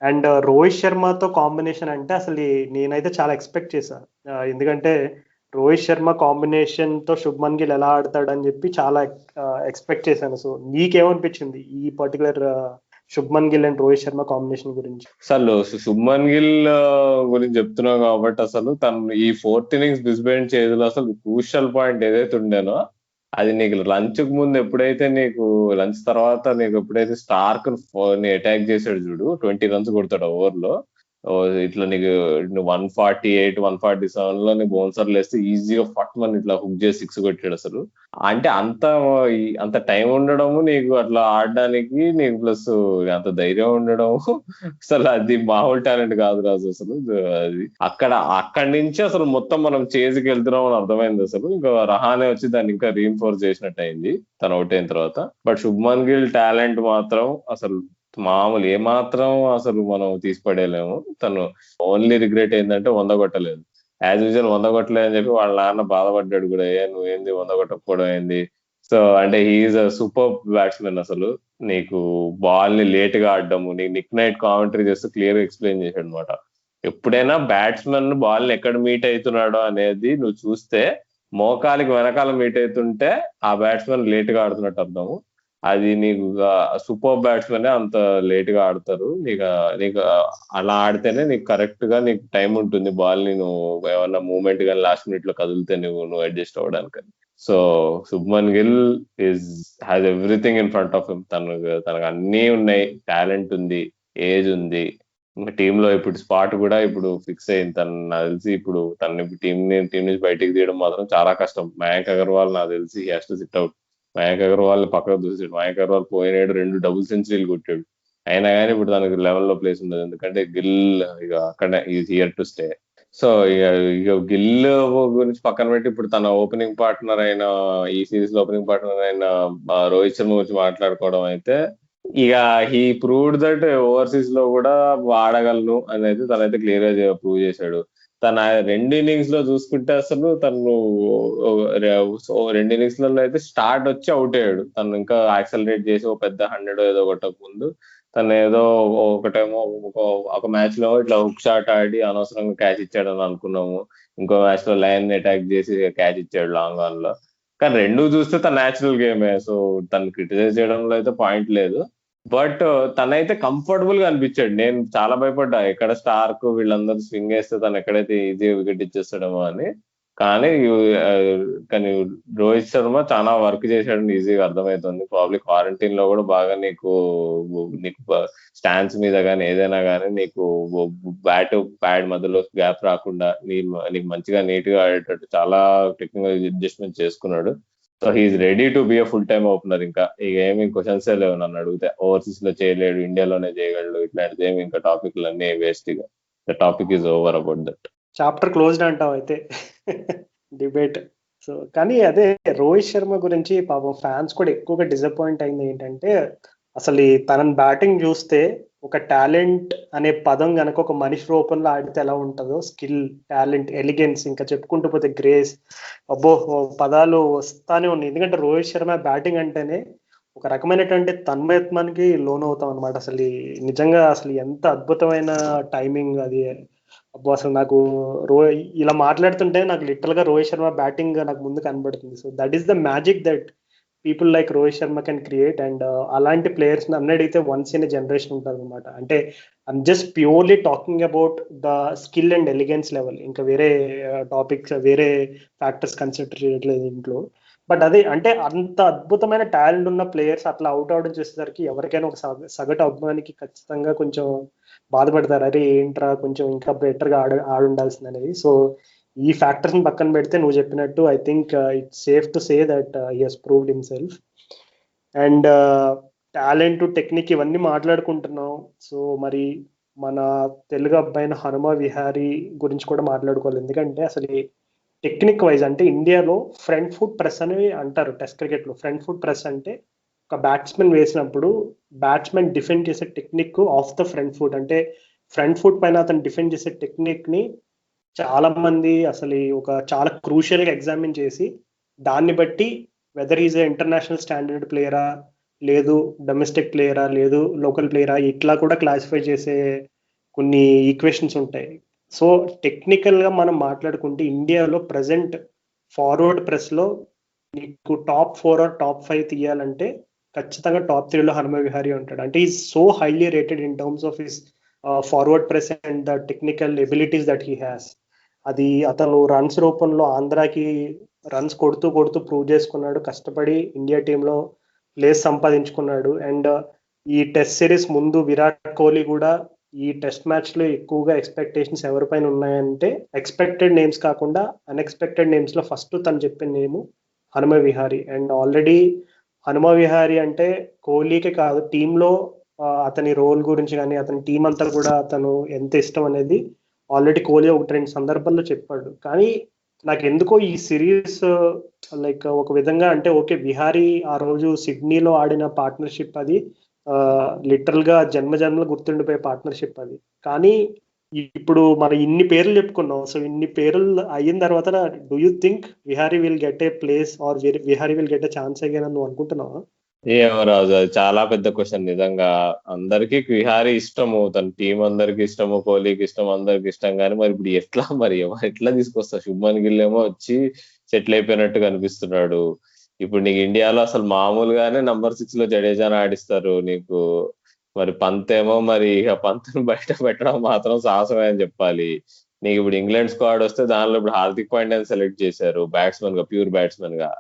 అండ్ రోహిత్ శర్మతో కాంబినేషన్ అంటే అసలు నేనైతే చాలా ఎక్స్పెక్ట్ చేశాను. ఎందుకంటే రోహిత్ శర్మ కాంబినేషన్ తో శుభ్మన్ గిల్ ఎలా ఆడతాడని చెప్పి చాలా ఎక్స్పెక్ట్ చేశాను. సో నీకేమనిపించింది ఈ particular Shubman Gill and Rohit Sharma combination గురించి? అసలు శుభ్మన్ గిల్ గురించి చెప్తున్నావు కాబట్టి అసలు తను ఈ 4th innings డిస్బెండ్ చేయడంలో అసలు క్రూషియల్ పాయింట్ ఏదైతే ఉండేనో అది నీకు లంచ్ కు ముందు ఎప్పుడైతే నీకు లంచ్ తర్వాత నీకు ఎప్పుడైతే స్టార్క్ అటాక్ చేసాడు చూడు, 20 runs కొడతాడు ఓవర్ లో. ఇట్లా నీకు 148 147 లో నీకు బౌన్సర్లు వేస్తే ఈజీగా ఫట్ మన ఇట్లా హుక్ చేసి 6 కొట్టాడు అసలు. అంటే అంత టైం ఉండడము నీకు అట్లా ఆడడానికి నీకు ప్లస్ అంత ధైర్యం ఉండడం అసలు అది మామూలు టాలెంట్ కాదు రాజు అసలు. అది అక్కడి నుంచి అసలు మొత్తం మనం చేజ్కి వెళ్తున్నాం అని అర్థమైంది అసలు. ఇంకా రహానే వచ్చి దాన్ని ఇంకా రీఇన్ఫోర్స్ చేసినట్టు అయింది తను అవుట్ అయిన తర్వాత. బట్ శుభ్మన్ గిల్ టాలెంట్ మాత్రం అసలు మామూలు ఏమాత్రం అసలు మనం తీసిపడేయలేము. తను ఓన్లీ రిగ్రెట్ ఏంటంటే 100 కొట్టలేదు. యాజ్ యూజువల్ 100 కొట్టలేదు అని చెప్పి వాళ్ళ నాన్న బాధపడ్డాడు కూడా, నువ్వేంది 100 కొట్టకపోవడం ఏంది. సో అంటే హీఈస్ అ సూపర్ బ్యాట్స్మెన్. అసలు నీకు బాల్ ని లేట్ గా ఆడడము, నీకు నిక్ నైట్ కామెంటరీ చేస్తూ క్లియర్ గా ఎక్స్ప్లెయిన్ చేశాడు అనమాట. ఎప్పుడైనా బ్యాట్స్మెన్ బాల్ ని ఎక్కడ మీట్ అవుతున్నాడో అనేది నువ్వు చూస్తే మోకాలికి వెనకాల మీట్ అవుతుంటే ఆ బ్యాట్స్మెన్ లేట్ గా ఆడుతున్నట్టు అర్థము. అది నీకు సూపర్ బ్యాట్స్మెన్ అంత లేట్ గా ఆడతారు. నీకు అలా ఆడితేనే నీకు కరెక్ట్ గా నీకు టైం ఉంటుంది బాల్ ని నువ్వు ఏమన్నా మూవ్మెంట్ కానీ లాస్ట్ మినిట్ లో కదిలితే నువ్వు అడ్జస్ట్ అవ్వడానికి. So Shubman Gill has everything in front of him. తనకు అన్నీ ఉన్నాయి, టాలెంట్ ఉంది, ఏజ్ ఉంది. ఇంకా టీమ్ లో ఇప్పుడు స్పాట్ కూడా ఇప్పుడు ఫిక్స్ అయింది. నాకు తెలిసి ఇప్పుడు తన టీం నుంచి బయటికి తీయడం మాత్రం చాలా కష్టం. మయాంక్ అగర్వాల్ నాకు తెలిసి has to SIT out. Mayank Agarwal పక్కకు చూసాడు. మయాంక్ అగర్వాల్ పోయినాడు 2 డబుల్ సెంచరీలు కొట్టాడు. అయినా కానీ ఇప్పుడు తనకు లెవెల్లో ప్లేస్ ఉండదు, ఎందుకంటే గిల్ ఇక అక్కడ is here to stay. So ఇక గిల్ గురించి పక్కన పెట్టి ఇప్పుడు తన ఓపెనింగ్ పార్ట్నర్ అయిన ఈ సిరీస్ లో ఓపెనింగ్ పార్ట్నర్ అయిన రోహిత్ శర్మ గురించి మాట్లాడుకోవడం అయితే ఇక హీ ప్రూవ్డ్ దట్ ఓవర్సీస్ లో కూడా ఆడగలను అని అయితే తనైతే క్లియర్ గా ప్రూవ్ చేశాడు. తన 2 innings లో చూసుకుంటే అసలు తను 2 innings లలో అయితే స్టార్ట్ వచ్చి అవుట్ అయ్యాడు. తను ఇంకా యాక్సలరేట్ చేసి ఒక పెద్ద 100 ఏదో కొట్టక ముందు తను ఏదో ఒకటేమో ఒక మ్యాచ్ లో ఇట్లా హుక్ షాట్ ఆడి అనవసరంగా క్యాచ్ ఇచ్చాడని అనుకున్నాము. ఇంకో మ్యాచ్ లో లైన్ అటాక్ చేసి క్యాచ్ ఇచ్చాడు లాంగ్ ఆన్ లో. కానీ 2 చూస్తే తన న్యాచురల్ గేమే. సో తను క్రిటిసైజ్ చేయడంలో అయితే పాయింట్ లేదు. బట్ తనైతే కంఫర్టబుల్ గా అనిపించాడు. నేను చాలా భయపడ్డా ఎక్కడ స్టార్క్ వీళ్ళందరూ స్వింగ్ వేస్తే తను ఎక్కడైతే ఈజీగా వికెట్ ఇచ్చేస్తాడేమో అని. కానీ రోహిత్ శర్మ చాలా వర్క్ చేశాడని ఈజీగా అర్థమవుతుంది. ప్రాబ్లీ క్వారంటైన్ లో కూడా బాగా నీకు స్టాండ్స్ మీద కానీ ఏదైనా కానీ నీకు బ్యాట్ ప్యాడ్ మధ్యలో గ్యాప్ రాకుండా నీకు మంచిగా నీట్ గా ఆడేటట్టు చాలా టెక్నికల్ అడ్జస్ట్మెంట్ చేసుకున్నాడు. So he is ready to be a full time opener. ఇంకా ఇక ఏమి క్వశ్చన్స్ లేవు నన్ను అడిగితే. ఓవర్సీస్ లో చేయలేడు, ఇండియాలోనే చేయగలడు, ఇట్లాంటిది ఏమి ఇంకా టాపిక్లు అన్ని వేస్ట్. గా the topic is over about that. Chapter closed అంటావు అయితే డిబేట్. సో కానీ అదే రోహిత్ శర్మ గురించి పాపం ఫ్యాన్స్ కూడా ఎక్కువగా డిసప్పాయింట్ అయింది ఏంటంటే అసలు తనని బ్యాటింగ్ చూస్తే ఒక టాలెంట్ అనే పదం కనుక ఒక మనిషి రూపంలో ఆడితే ఎలా ఉంటుందో, స్కిల్, టాలెంట్, ఎలిగెన్స్, ఇంకా చెప్పుకుంటూ పోతే గ్రేస్, అబ్బో పదాలు వస్తానే ఉన్నాయి. ఎందుకంటే రోహిత్ శర్మ బ్యాటింగ్ అంటేనే ఒక రకమైనటువంటి తన్మయత్వానికి లోన్ అవుతాం అనమాట. అసలు నిజంగా అసలు ఎంత అద్భుతమైన టైమింగ్ అది. అబ్బో అసలు నాకు ఇలా మాట్లాడుతుంటే నాకు లిటరల్ గా రోహిత్ శర్మ బ్యాటింగ్ నాకు ముందు కనబడుతుంది. So that is the magic that people like Rohit Sharma can create. And అలాంటి ప్లేయర్స్ అన్ని అడిగితే వన్స్ ఇన్ జనరేషన్ ఉంటారు అనమాట. అంటే I'm just purely talking about the skill and elegance level. ఇంకా వేరే టాపిక్స్ వేరే ఫ్యాక్టర్స్ కన్సిడర్ చేయట్లేదు ఇంట్లో. బట్ అదే అంటే అంత అద్భుతమైన టాలెంట్ ఉన్న ప్లేయర్స్ అట్లా అవుట్ అవడం చేసేసరికి ఎవరికైనా ఒక సగటు అభిమానికి ఖచ్చితంగా కొంచెం బాధపడతారు. అరే ఏంట్రా కొంచెం ఇంకా బెటర్గా ఆడుండాల్సింది అనేది. సో ఈ ఫ్యాక్టర్స్ ని పక్కన పెడితే నువ్వు చెప్పినట్టు I think it's safe to say that he has proved himself. And talent, technique ఇవన్నీ మాట్లాడుకుంటున్నాం. సో మరి మన తెలుగు అబ్బాయిన హనుమ విహారీ గురించి కూడా మాట్లాడుకోవాలి. ఎందుకంటే అసలు టెక్నిక్ వైజ్ అంటే ఇండియాలో ఫ్రంట్ ఫుట్ ప్రెస్ అని అంటారు టెస్ట్ క్రికెట్ లో. ఫ్రంట్ ఫుట్ ప్రెస్ అంటే ఒక బ్యాట్స్మెన్ వేసినప్పుడు బ్యాట్స్మెన్ డిఫెండ్ చేసే technique of the front foot. అంటే ఫ్రంట్ ఫుట్ పైన అతను డిఫెండ్ చేసే టెక్నిక్ ని చాలా మంది అసలు ఒక చాలా క్రూషియల్ గా ఎగ్జామిన్ చేసి దాన్ని బట్టి వెదర్ ఈజ్ ఇంటర్నేషనల్ స్టాండర్డ్ ప్లేయరా లేదు డొమెస్టిక్ ప్లేయరా, లేదు లోకల్ ప్లేయరా, ఇట్లా కూడా క్లాసిఫై చేసే కొన్ని ఈక్వేషన్స్ ఉంటాయి. సో టెక్నికల్గా మనం మాట్లాడుకుంటే ఇండియాలో ప్రజెంట్ ఫార్వర్డ్ ప్రెస్లో నీకు టాప్ 4 ఆర్ టాప్ 5 తీయాలంటే ఖచ్చితంగా టాప్ 3లో హనుమ విహారీ ఉంటాడు. అంటే is so highly rated in terms of his forward press and the technical abilities that he has. అది అతను రన్స్ రూపంలో ఆంధ్రాకి రన్స్ కొడుతూ కొడుతూ ప్రూవ్ చేసుకున్నాడు, కష్టపడి ఇండియా టీంలో ప్లేస్ సంపాదించుకున్నాడు. అండ్ ఈ టెస్ట్ సిరీస్ ముందు విరాట్ కోహ్లీ కూడా ఈ టెస్ట్ మ్యాచ్ లో ఎక్కువగా ఎక్స్పెక్టేషన్స్ ఎవరిపైన ఉన్నాయంటే ఎక్స్పెక్టెడ్ నేమ్స్ కాకుండా అన్ఎక్స్పెక్టెడ్ నేమ్స్ లో ఫస్ట్ తను చెప్పిన name Hanuma Vihari. And already Hanuma Vihari అంటే కోహ్లీకే కాదు టీంలో అతని రోల్ గురించి కానీ అతని టీం అంతా కూడా అతను ఎంత ఇష్టం అనేది ఆల్రెడీ కోహ్లీ ఒకటి రెండు సందర్భాల్లో చెప్పాడు. కానీ నాకు ఎందుకో ఈ సిరీస్ లైక్ ఒక విధంగా అంటే ఓకే విహారీ ఆ రోజు సిడ్నీలో ఆడిన పార్ట్నర్షిప్ అది లిటరల్ గా జన్మ జన్మలు గుర్తుండిపోయే పార్ట్నర్షిప్ అది. కానీ ఇప్పుడు మనం ఇన్ని పేర్లు చెప్పుకున్నాం, సో ఇన్ని పేర్లు అయిన తర్వాత do you think Vihari will get a place or Vihari will get a chance again అని నువ్వు అనుకుంటున్నావా? ఏమో రాజు, అది చాలా పెద్ద క్వశ్చన్ నిజంగా. అందరికి విహారీ ఇష్టము, తన టీం అందరికి ఇష్టము, కోహ్లీకి ఇష్టం, అందరికి ఇష్టం. కానీ మరి ఇప్పుడు ఎట్లా, మరి ఎట్లా తీసుకొస్తా? శుభ్మన్ గిల్ ఏమో వచ్చి సెటిల్ అయిపోయినట్టు కనిపిస్తున్నాడు. ఇప్పుడు నీకు ఇండియాలో అసలు మామూలుగానే నంబర్ 6 లో జడేజాని ఆడిస్తారు నీకు. మరి పంత్ ఏమో, మరి ఇక పంత్ను బయట పెట్టడం మాత్రం సాహసమే అని చెప్పాలి. నీకు ఇప్పుడు ఇంగ్లాండ్ స్క్వాడ్ వస్తే దానిలో ఇప్పుడు హార్దిక్ పాండ్యాని సెలెక్ట్ చేశారు బ్యాట్స్మెన్ గా, ప్యూర్ బ్యాట్స్మెన్ గా.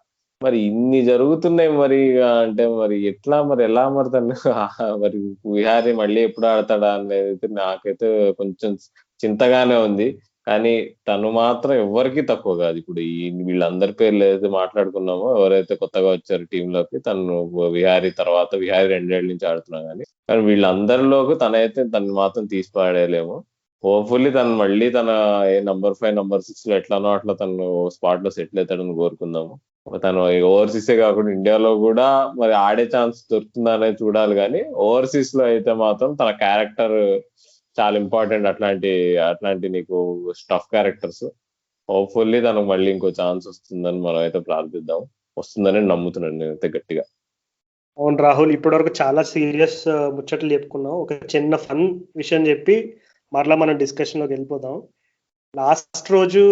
మరి ఇన్ని జరుగుతున్నాయి మరి ఇక అంటే మరి ఎట్లా, మరి ఎలా మరి తను మరి విహారీ మళ్ళీ ఎప్పుడు ఆడతాడా అనేది నాకైతే కొంచెం చింతగానే ఉంది. కానీ తను మాత్రం ఎవరికి తక్కువ కాదు. ఇప్పుడు ఈ వీళ్ళందరి పేర్లు ఏదైతే మాట్లాడుకున్నామో, ఎవరైతే కొత్తగా వచ్చారు టీంలోకి, తను విహారీ తర్వాత విహారీ 2 ఏళ్ల నుంచి ఆడుతున్నా కానీ వీళ్ళందరిలోకి తనైతే తను మాత్రం తీసి పాడేయలేము. హోప్ఫుల్లీ తను మళ్ళీ తన నంబర్ 5 నంబర్ 6 లో ఎట్లానో అట్లా తను స్పాట్ లో సెటిల్ అవుతాడని కోరుకుందాము. తను ఓవర్సీసే కాకుండా ఇండియాలో కూడా మరి ఆడే ఛాన్స్ దొరుకుతుందా అనేది చూడాలి. కానీ ఓవర్సీస్ లో అయితే మాత్రం తన క్యారెక్టర్ చాలా ఇంపార్టెంట్. అట్లాంటి నీకు స్టఫ్ క్యారెక్టర్స్. హోప్ఫుల్లీ తనకు మళ్ళీ ఇంకో ఛాన్స్ వస్తుందని మనం అయితే ప్రార్థిద్దాం. వస్తుందని నమ్ముతున్నాను నేనైతే గట్టిగా. అవును రాహుల్, ఇప్పటివరకు చాలా సీరియస్ ముచ్చట్లు చెప్పుకున్నాం. ఒక చిన్న ఫన్ విషయం చెప్పి మరలా మనం డిస్కషన్ లోకి వెళ్ళిపోదాం. లాస్ట్ రోజు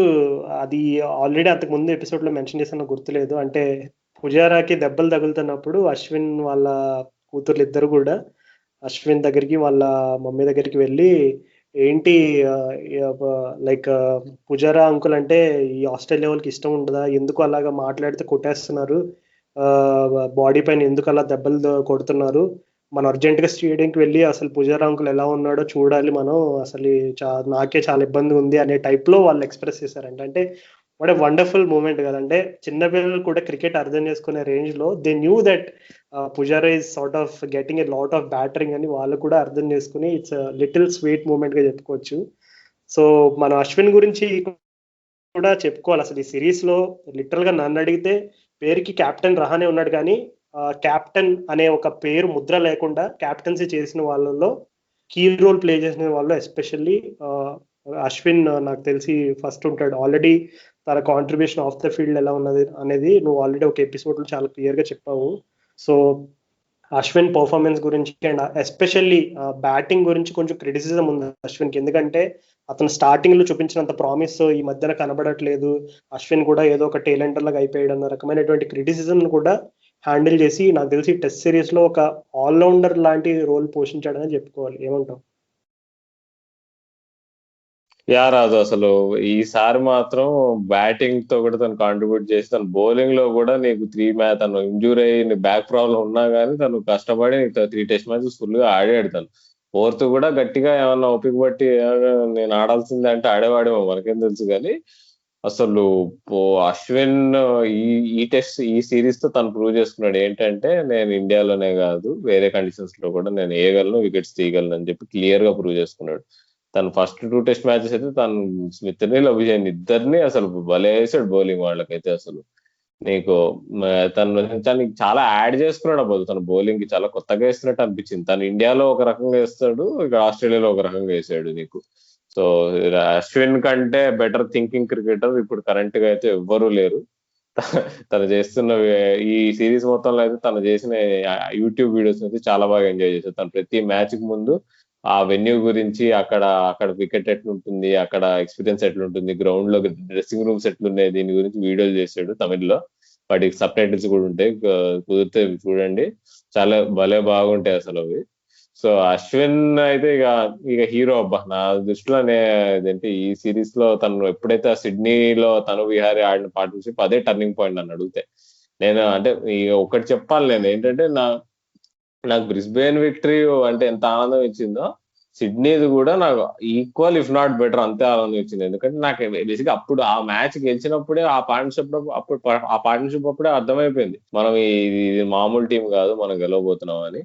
అది ఆల్రెడీ అంతకు ముందు ఎపిసోడ్ లో మెన్షన్ చేసిన గుర్తులేదు, అంటే పుజారాకి దెబ్బలు తగులుతున్నప్పుడు అశ్విన్ వాళ్ళ కూతుర్లు ఇద్దరు కూడా అశ్విన్ దగ్గరికి వాళ్ళ మమ్మీ దగ్గరికి వెళ్ళి ఏంటి లైక్ పుజారా అంకుల్ అంటే ఈ ఆస్ట్రేలియా వాళ్ళకి ఇష్టం ఉండదా, ఎందుకు అలాగా మాట్లాడితే కొట్టేస్తున్నారు, బాడీ పైన ఎందుకు అలా దెబ్బలు కొడుతున్నారు, మనం అర్జెంట్ గా స్టేడియంకి వెళ్ళి అసలు పుజారా అంకుల్ ఎలా ఉన్నాడో చూడాలి మనం, అసలు నాకే చాలా ఇబ్బంది ఉంది అనే టైప్ లో వాళ్ళు ఎక్స్ప్రెస్ చేశారంట. అంటే వాట్ ఏ వండర్ఫుల్ మూమెంట్ కదంటే, చిన్న పిల్లలు కూడా క్రికెట్ అర్థం చేసుకునే రేంజ్ లో they knew that Pujara is sort of getting a lot of battering అని వాళ్ళు కూడా అర్థం చేసుకుని ఇట్స్ లిటిల్ స్వీట్ మూమెంట్ గా చెప్పుకోవచ్చు. సో మన అశ్విన్ గురించి కూడా చెప్పుకోవాలి. అసలు ఈ సిరీస్ లో లిటరల్ గా నన్ను అడిగితే పేరుకి కెప్టెన్ రహానే ఉన్నాడు, కానీ కెప్టెన్ అనే ఒక పేరు ముద్ర లేకుండా క్యాప్టెన్సీ చేసిన వాళ్ళలో కీ రోల్ ప్లే చేసిన వాళ్ళు ఎస్పెషల్లీ అశ్విన్ నాకు తెలిసి ఫస్ట్ ఉంటాడు. ఆల్రెడీ తన కాంట్రిబ్యూషన్ ఆఫ్ ద ఫీల్డ్ ఎలా ఉన్నది అనేది నువ్వు ఆల్రెడీ ఒక ఎపిసోడ్ లో చాలా క్లియర్ గా చెప్పావు. సో అశ్విన్ పర్ఫార్మెన్స్ గురించి అండ్ ఎస్పెషల్లీ బ్యాటింగ్ గురించి కొంచెం క్రిటిసిజం ఉంది అశ్విన్కి, ఎందుకంటే అతను స్టార్టింగ్ లో చూపించినంత ప్రామిస్ ఈ మధ్యన కనబడట్లేదు, అశ్విన్ కూడా ఏదో ఒక టేలెంటర్ లాగా అయిపోయాడు అన్న రకమైనటువంటి క్రిటిసిజం కూడా హ్యాండిల్ చేసి నాకు తెలిసి టెస్ట్ సిరీస్ లో ఒక ఆల్రౌండర్ లాంటి రోల్ పోషించాడని చెప్పుకోవాలి. ఏమంటావు? రాజు, అసలు ఈసారి మాత్రం బ్యాటింగ్ తో కూడా తను కాంట్రిబ్యూట్ చేసి తను బౌలింగ్ లో కూడా నీకు తను ఇంజూరీ అయ్యి బ్యాక్ ప్రాబ్లం ఉన్నా కానీ తను కష్టపడి 3 టెస్ట్ మ్యాచెస్ ఫుల్ గా ఆడాడు. తను ఫోర్త్ కూడా గట్టిగా ఏమన్నా ఓపిక బట్టి నేను ఆడాల్సిందే అంటే ఆడేవాడేమో మనకేం తెలుసు. కానీ అసలు అశ్విన్ ఈ ఈ సిరీస్ తో తను ప్రూవ్ చేసుకున్నాడు ఏంటంటే, నేను ఇండియాలోనే కాదు వేరే కండిషన్స్ లో కూడా నేను వేయగలను, వికెట్స్ తీయగలను అని చెప్పి క్లియర్ గా ప్రూవ్ చేసుకున్నాడు. తను ఫస్ట్ 2 టెస్ట్ మ్యాచెస్ అయితే తను స్మిత్ ని అభిషేక్ ఇద్దరిని అసలు భలే వేసాడు బౌలింగ్. వాళ్ళకైతే అసలు నీకు తనకి చాలా యాడ్ చేసుకున్నాడు అబ్బా. తన బౌలింగ్ కి చాలా కొత్తగా వేస్తున్నట్టు అనిపించింది. తను ఇండియాలో ఒక రకంగా వేస్తాడు, ఇక్కడ ఆస్ట్రేలియాలో ఒక రకంగా వేసాడు నీకు. సో అశ్విన్ కంటే బెటర్ థింకింగ్ క్రికెటర్ ఇప్పుడు కరెంట్ గా అయితే ఎవ్వరూ లేరు. తను చేస్తున్న ఈ సిరీస్ మొత్తంలో అయితే తను చేసిన యూట్యూబ్ వీడియోస్ అయితే చాలా బాగా ఎంజాయ్ చేశారు. తను ప్రతి మ్యాచ్ కి ముందు ఆ వెన్యూ గురించి, అక్కడ అక్కడ వికెట్ ఎట్లుంటుంది, అక్కడ ఎక్స్పీరియన్స్ ఎట్లుంటుంది, గ్రౌండ్ లో డ్రెస్సింగ్ రూమ్స్ ఎట్లున్నాయి, దీని గురించి వీడియోలు చేశాడు తమిళ్లో. వాటికి సబ్ టైటిల్స్ కూడా ఉంటాయి, కుదిరితే చూడండి, చాలా భలే బాగుంటాయి అసలు అవి. సో అశ్విన్ అయితే ఇక ఇక హీరో అబ్బా నా దృష్టిలో. ఇదేంటి ఈ సిరీస్ లో తను ఎప్పుడైతే సిడ్నీలో తను విహారీ ఆడిన పార్ట్నర్షిప్ అదే టర్నింగ్ పాయింట్ నన్ను అడిగితే. నేను అంటే ఇక ఒకటి చెప్పాలి, నేను ఏంటంటే నాకు బ్రిస్బేన్ విక్టరీ అంటే ఎంత ఆనందం ఇచ్చిందో, సిడ్నీది కూడా నాకు ఈక్వల్ ఇఫ్ నాట్ బెటర్ అంతే ఆనందం ఇచ్చింది. ఎందుకంటే నాకు బేసిక్ అప్పుడు ఆ మ్యాచ్ గెలిచినప్పుడే ఆ పార్ట్నర్షిప్ అప్పుడే అర్థమైపోయింది మనం ఇది మామూలు టీం కాదు, మనం గెలవబోతున్నాం అని.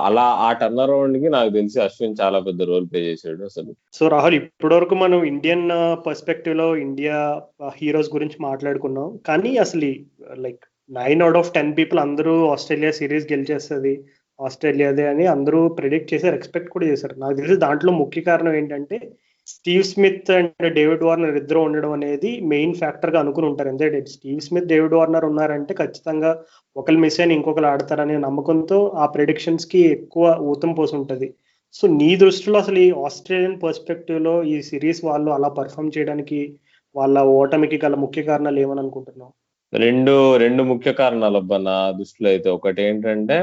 అలా ఆ టర్న్ అరౌండ్ కి నాకు తెలిసి అశ్విన్ చాలా పెద్ద రోల్ ప్లే చేశాడు అసలు. సో రాహుల్, ఇప్పటివరకు మనం ఇండియన్ పర్స్పెక్టివ్ లో ఇండియా హీరోస్ గురించి మాట్లాడుకున్నాం, కానీ అసలు లైక్ 9/10 పీపుల్ అందరూ ఆస్ట్రేలియా సిరీస్ గెలిచేస్తుంది, ఆస్ట్రేలియాదే అని అందరూ ప్రిడిక్ట్ చేశారు, ఎక్స్పెక్ట్ కూడా చేశారు. నాకు తెలిసి దాంట్లో ముఖ్య కారణం ఏంటంటే Steve Smith and David Warner ఇద్దరు ఉండడం అనేది మెయిన్ ఫ్యాక్టర్ గా అనుకుని ఉంటారు. ఎందుకంటే స్టీవ్ స్మిత్, డేవిడ్ వార్నర్ ఉన్నారంటే ఖచ్చితంగా ఒకరు మిస్ అయిన ఇంకొకరు ఆడతారనే నమ్మకంతో ఆ ప్రెడిక్షన్స్ కి ఎక్కువ ఊతం పోసి ఉంటుంది. సో నీ దృష్టిలో అసలు ఈ ఆస్ట్రేలియన్ పర్స్పెక్టివ్ లో ఈ సిరీస్ వాళ్ళు అలా పర్ఫామ్ చేయడానికి వాళ్ళ ఓటమికి గల ముఖ్య కారణాలు ఏమని అనుకుంటున్నావు? రెండు ముఖ్య కారణాలు అబ్బా నా దృష్టిలో అయితే. ఒకటి ఏంటంటే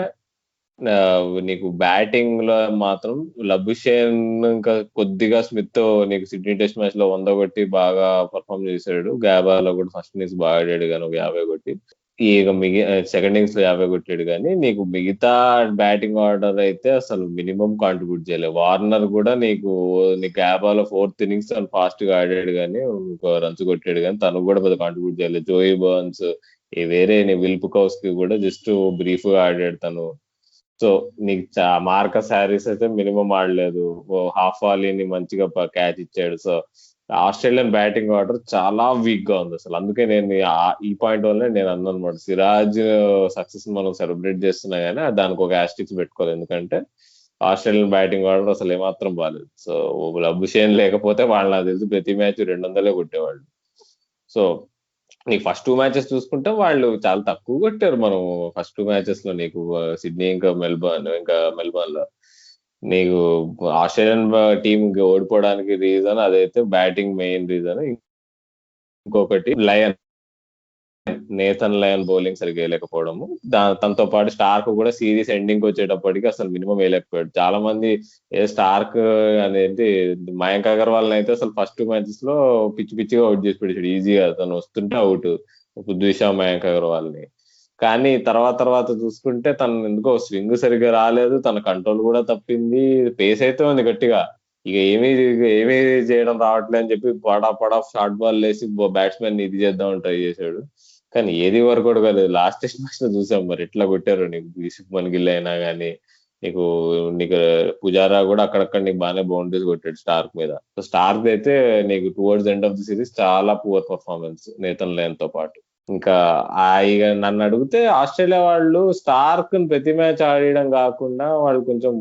నీకు బ్యాటింగ్ లో మాత్రం లబుషేన్ ఇంకా కొద్దిగా స్మిత్ నీకు సిడ్నీ టెస్ట్ మ్యాచ్ లో 100 కొట్టి బాగా పర్ఫామ్ చేశాడు. గాబాలో కూడా ఫస్ట్ ఇన్నింగ్స్ బాగా ఆడాడు కానీ 50 కొట్టి, ఇక సెకండ్ ఇన్నింగ్స్ లో 50 కొట్టాడు. కానీ నీకు మిగతా బ్యాటింగ్ ఆర్డర్ అయితే అసలు మినిమం కాంట్రిబ్యూట్ చేయలేదు. వార్నర్ కూడా నీకు గాబాలో 4th ఇన్నింగ్స్ తను ఫాస్ట్ గా ఆడాడు కానీ రన్స్ కొట్టాడు, కానీ తను కూడా పెద్ద కాంట్రిబ్యూట్ చేయలేదు. జోయి బర్న్స్ వేరే విల్ పుకౌస్ కి కూడా జస్ట్ బ్రీఫ్ గా ఆడాడు తను. సో నీకు మార్కస్ హ్యారిస్ అయితే మినిమం ఆడలేదు, హాఫ్ వాలీని మంచిగా క్యాచ్ ఇచ్చాడు. సో ఆస్ట్రేలియన్ బ్యాటింగ్ ఆర్డర్ చాలా వీక్ గా ఉంది అసలు. అందుకే నేను ఈ పాయింట్ వల్ల నేను అన్నాను అనమాట, సిరాజ్ సక్సెస్ మనం సెలబ్రేట్ చేస్తున్నా కానీ దానికి ఒక యాస్టిక్స్ పెట్టుకోవాలి. ఎందుకంటే ఆస్ట్రేలియన్ బ్యాటింగ్ ఆర్డర్ అసలు ఏమాత్రం బాగాలేదు. సో అభిషేక్ లేకపోతే వాళ్ళు నాకు తెలిసి ప్రతి మ్యాచ్ 200 కొట్టేవాళ్ళు. సో నీకు ఫస్ట్ 2 మ్యాచెస్ చూసుకుంటే వాళ్ళు చాలా తక్కువ కొట్టారు. మనం ఫస్ట్ 2 మ్యాచెస్ లో నీకు సిడ్నీ ఇంకా మెల్బర్న్ లో నీకు ఆస్ట్రేలియన్ టీమ్ ఓడిపోవడానికి రీజన్ అదైతే బ్యాటింగ్ మెయిన్ రీజన్. ఇంకొకటి నేథన్ లయన్ బౌలింగ్ సరిగ్గా వేయలేకపోవడము, తనతో పాటు స్టార్క్ కూడా సిరీస్ ఎండింగ్ వచ్చేటప్పటికి అసలు మినిమం వేయలేకపోయాడు. చాలా మంది స్టార్క్ అనేది మయాంక్ అగర్వాల్ అయితే అసలు ఫస్ట్ 2 మ్యాచెస్ లో పిచ్చిగా అవుట్ చేసి పెట్టాడు ఈజీగా, తను వస్తుంటే అవుట్ పృథ్వీ షా, మయాంక్ అగర్వాల్ ని. కానీ తర్వాత చూసుకుంటే తను ఎందుకో స్వింగ్ సరిగ్గా రాలేదు, తన కంట్రోల్ కూడా తప్పింది, పేస్ అయితే ఉంది గట్టిగా, ఇక ఏమీ చేయడం రావట్లే అని చెప్పి పడా షార్ట్ బాల్ వేసి బ్యాట్స్మెన్ ఇది చేద్దామని ట్రై చేశాడు. కానీ ఏది వరకు కూడా కాలేదు. లాస్ట్ టెస్ట్ మ్యాచ్ లో చూసాం మరి ఎట్లా కొట్టారు. నీకు శుభ్మన్ గిల్ అయినా కానీ నీకు పుజారా కూడా అక్కడక్కడ నీకు బాగానే బౌండరీస్ కొట్టాడు స్టార్క్ మీద. సో స్టార్క్ అయితే నీకు towards end of the series చాలా పువర్ పర్ఫార్మెన్స్ నేథన్ లయన్ తో పాటు. ఇంకా ఇక నన్ను అడిగితే ఆస్ట్రేలియా వాళ్ళు స్టార్క్ ప్రతి మ్యాచ్ ఆడడం కాకుండా వాళ్ళు కొంచెం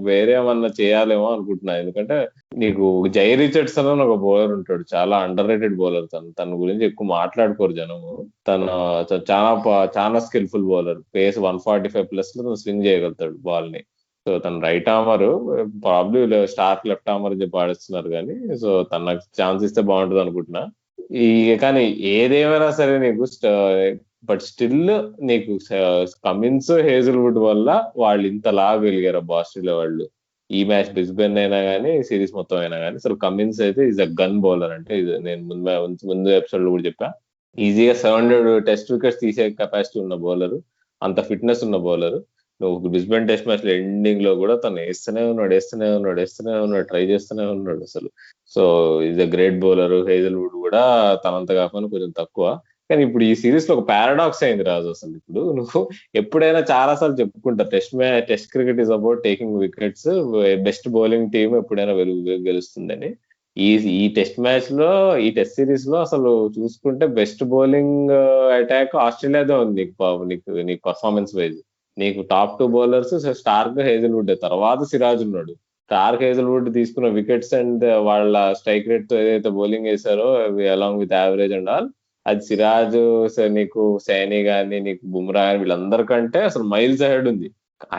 వేరే ఏమన్నా చేయాలేమో అనుకుంటున్నా. ఎందుకంటే నీకు జై రిచర్డ్సన్ అని ఒక బౌలర్ ఉంటాడు, చాలా అండర్ రేటెడ్ బౌలర్. తన గురించి ఎక్కువ మాట్లాడుకోరు జనము. తను చాలా స్కిల్ఫుల్ బౌలర్, పేస్ 145+ లో తను స్వింగ్ చేయగలుగుతాడు బాల్ ని. సో తను right armer, probably Starck left armer చెప్పి ఆడిస్తున్నారు కానీ, సో తనకు ఛాన్స్ ఇస్తే బాగుంటుంది అనుకుంటున్నా. కానీ ఏదేమైనా సరే నీకు బట్ స్టిల్ నీకు కమిన్స్, హేజల్వుడ్ వల్ల వాళ్ళు ఇంత లాగలిగారు ఆస్ట్రేలియా వాళ్ళు. ఈ మ్యాచ్ బ్రిస్బేన్ అయినా కానీ సిరీస్ మొత్తం అయినా కానీ అసలు కమిన్స్ అయితే ఈజ్ అ గన్ బౌలర్. అంటే ఇది నేను ముందు ఎపిసోడ్ లో కూడా చెప్పా, ఈజీగా 700 టెస్ట్ వికెట్స్ తీసే కెపాసిటీ ఉన్న బౌలర్, అంత ఫిట్నెస్ ఉన్న బౌలర్. నువ్వు బ్రిస్బేన్ టెస్ట్ మ్యాచ్ లో ఎండింగ్ లో కూడా తను వేస్తూనే ఉన్నాడు, ట్రై చేస్తూనే ఉన్నాడు అసలు. So is a great bowler. Hazlewood కూడా తనంత కాకుండా కొంచెం తక్కువ. కానీ ఇప్పుడు ఈ సిరీస్ లో ఒక పారాడాక్స్ అయింది రాజు. అసలు ఇప్పుడు నువ్వు ఎప్పుడైనా చాలా సార్లు చెప్పుకుంటా, test cricket is about taking wickets, best bowling team ఎప్పుడైనా గెలుస్తుందని. ఈ టెస్ట్ మ్యాచ్ లో, ఈ టెస్ట్ సిరీస్ లో అసలు చూసుకుంటే బెస్ట్ బౌలింగ్ అటాక్ ఆస్ట్రేలియాదే ఉంది. నీకు పర్ఫార్మెన్స్ వైజ్ నీకు టాప్ 2 బౌలర్స్ స్టార్క్, హేజల్వుడ్, తర్వాత సిరాజ్ ఉన్నాడు. స్టార్క్, హేజల్వుడ్ తీసుకున్న వికెట్స్ అండ్ వాళ్ళ స్ట్రైక్ రేట్ తో ఏదైతే బౌలింగ్ వేశారో along with average and all, అది సిరాజ్ నీకు సైని గాని నీకు బుమ్రా గాని వీళ్ళందరికంటే అసలు మైల్స్ అహెడ్ ఉంది.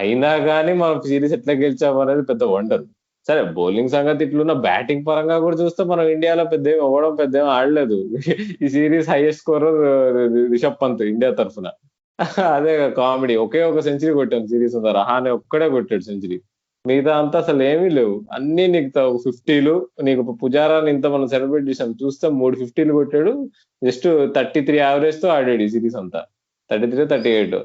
అయినా కానీ మనం సిరీస్ ఎట్లా గెలిచాము అనేది పెద్ద వండర్. సరే బౌలింగ్ సంగతి ఇట్లున్న బ్యాటింగ్ పరంగా కూడా చూస్తే మనం ఇండియాలో పెద్ద ఇవ్వడం పెద్ద ఏం ఆడలేదు. ఈ series highest scorer Rishabh Pant India తరఫున. అదే కామెడీ, ఒకే ఒక సెంచరీ కొట్టాను సిరీస్ అంతా, రహానే ఒక్కడే కొట్టాడు సెంచరీ. మిగతా అంతా అసలు ఏమీ లేవు, అన్ని నీకు 50లు. నీకు పుజారాని ఇంత మనం సెలబ్రేట్ చేసాం చూస్తే 3 50లు కొట్టాడు. జస్ట్ 33 యావరేజ్ తో ఆడాడు ఈ సిరీస్ అంతా, 33 38.